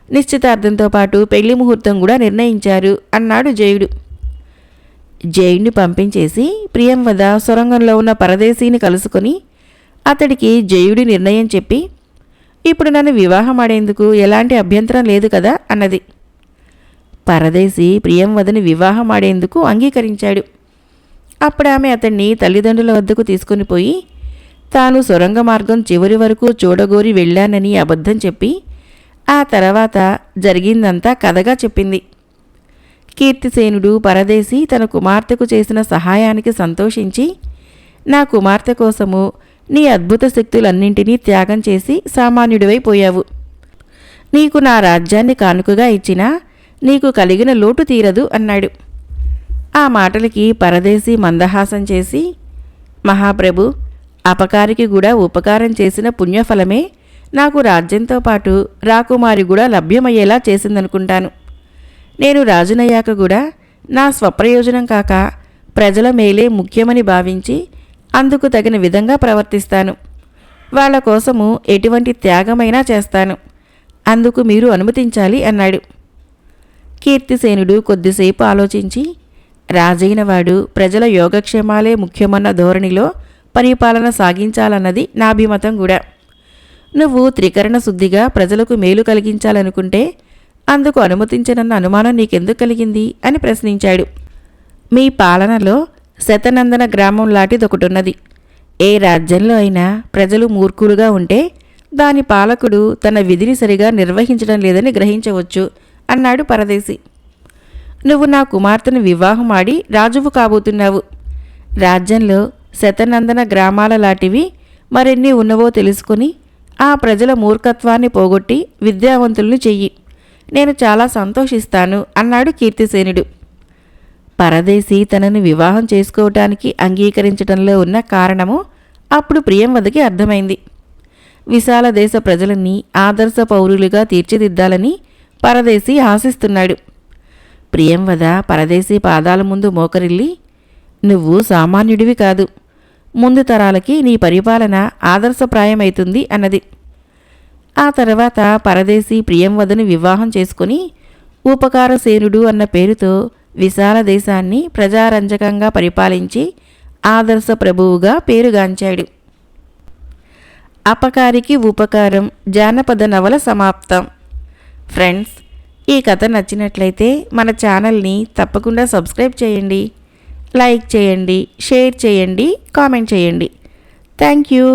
నిశ్చితార్థంతో పాటు పెళ్లి ముహూర్తం కూడా నిర్ణయించారు అన్నాడు జయుడు. జయుడిని పంపించేసి ప్రియంవద సొరంగంలో ఉన్న పరదేశీని కలుసుకొని అతడికి జయుడి నిర్ణయం చెప్పి, ఇప్పుడు నన్ను వివాహమాడేందుకు ఎలాంటి అభ్యంతరం లేదు కదా అన్నది. పరదేశి ప్రియంవదని వివాహమాడేందుకు అంగీకరించాడు. అప్పుడు ఆమె అతన్ని తల్లిదండ్రుల వద్దకు తీసుకుని పోయి తాను సొరంగ మార్గం చివరి వరకు చూడగోరి వెళ్ళానని అబద్ధం చెప్పి ఆ తర్వాత జరిగిందంతా కథగా చెప్పింది. కీర్తిసేనుడు పరదేశి తన కుమార్తెకు చేసిన సహాయానికి సంతోషించి, నా కుమార్తె కోసము నీ అద్భుత శక్తులన్నింటినీ త్యాగం చేసి సామాన్యుడివైపోయావు. నీకు నా రాజ్యాన్ని కానుకగా ఇచ్చినా నీకు కలిగిన లోటు తీరదు అన్నాడు. ఆ మాటలకి పరదేశి మందహాసం చేసి, మహాప్రభు, అపకారికి కూడా ఉపకారం చేసిన పుణ్యఫలమే నాకు రాజ్యంతో పాటు రాకుమారి కూడా లభ్యమయ్యేలా చేసిందనుకుంటాను. నేను రాజునయ్యాక కూడా నా స్వప్రయోజనం కాక ప్రజల మేలే ముఖ్యమని భావించి అందుకు తగిన విధంగా ప్రవర్తిస్తాను. వాళ్ళ కోసము ఎటువంటి త్యాగమైనా చేస్తాను. అందుకు మీరు అనుమతించాలి అన్నాడు. కీర్తిసేనుడు కొద్దిసేపు ఆలోచించి, రాజైనవాడు ప్రజల యోగక్షేమాలే ముఖ్యమన్న ధోరణిలో పరిపాలన సాగించాలన్నది నా అభిమతం కూడా. నువ్వు త్రికరణ శుద్ధిగా ప్రజలకు మేలు కలిగించాలనుకుంటే అందుకు అనుమతించనన్న అనుమానం నీకెందుకు కలిగింది అని ప్రశ్నించాడు. మీ పాలనలో శతనందన గ్రామం లాంటిదొకటున్నది. ఏ రాజ్యంలో అయినా ప్రజలు మూర్ఖులుగా ఉంటే దాని పాలకుడు తన విధిని సరిగా నిర్వహించడం లేదని గ్రహించవచ్చు అన్నాడు పరదేశి. నువ్వు నా కుమార్తెను వివాహమాడి రాజువు కాబోతున్నావు. రాజ్యంలో శతనందన గ్రామాల లాంటివి మరెన్ని ఉన్నవో తెలుసుకుని ఆ ప్రజల మూర్ఖత్వాన్ని పోగొట్టి విద్యావంతుల్ని చెయ్యి. నేను చాలా సంతోషిస్తాను అన్నాడు కీర్తిసేనుడు. పరదేశి తనను వివాహం చేసుకోవటానికి అంగీకరించడంలో ఉన్న కారణము అప్పుడు ప్రియంవదకి అర్థమైంది. విశాల దేశ ప్రజలని ఆదర్శ పౌరులుగా తీర్చిదిద్దాలని పరదేశి ఆశిస్తున్నాడు. ప్రియంవద పరదేశి పాదాల ముందు మోకరిల్లి, నువ్వు సామాన్యుడివి కాదు, ముందు తరాలకి నీ పరిపాలన ఆదర్శప్రాయమైతుంది అన్నది. ఆ తర్వాత పరదేశి ప్రియంవదను వివాహం చేసుకుని ఉపకారసేనుడు అన్న పేరుతో విశాల దేశాన్ని ప్రజారంజకంగా పరిపాలించి ఆదర్శ ప్రభువుగా పేరుగాంచాడు. అపకారికి ఉపకారం జానపద నవల సమాప్తం. ఫ్రెండ్స్, ఈ కథ నచ్చినట్లయితే మన ఛానల్ని తప్పకుండా సబ్స్క్రైబ్ చేయండి, లైక్ చేయండి, షేర్ చేయండి, కామెంట్ చేయండి. Thank you.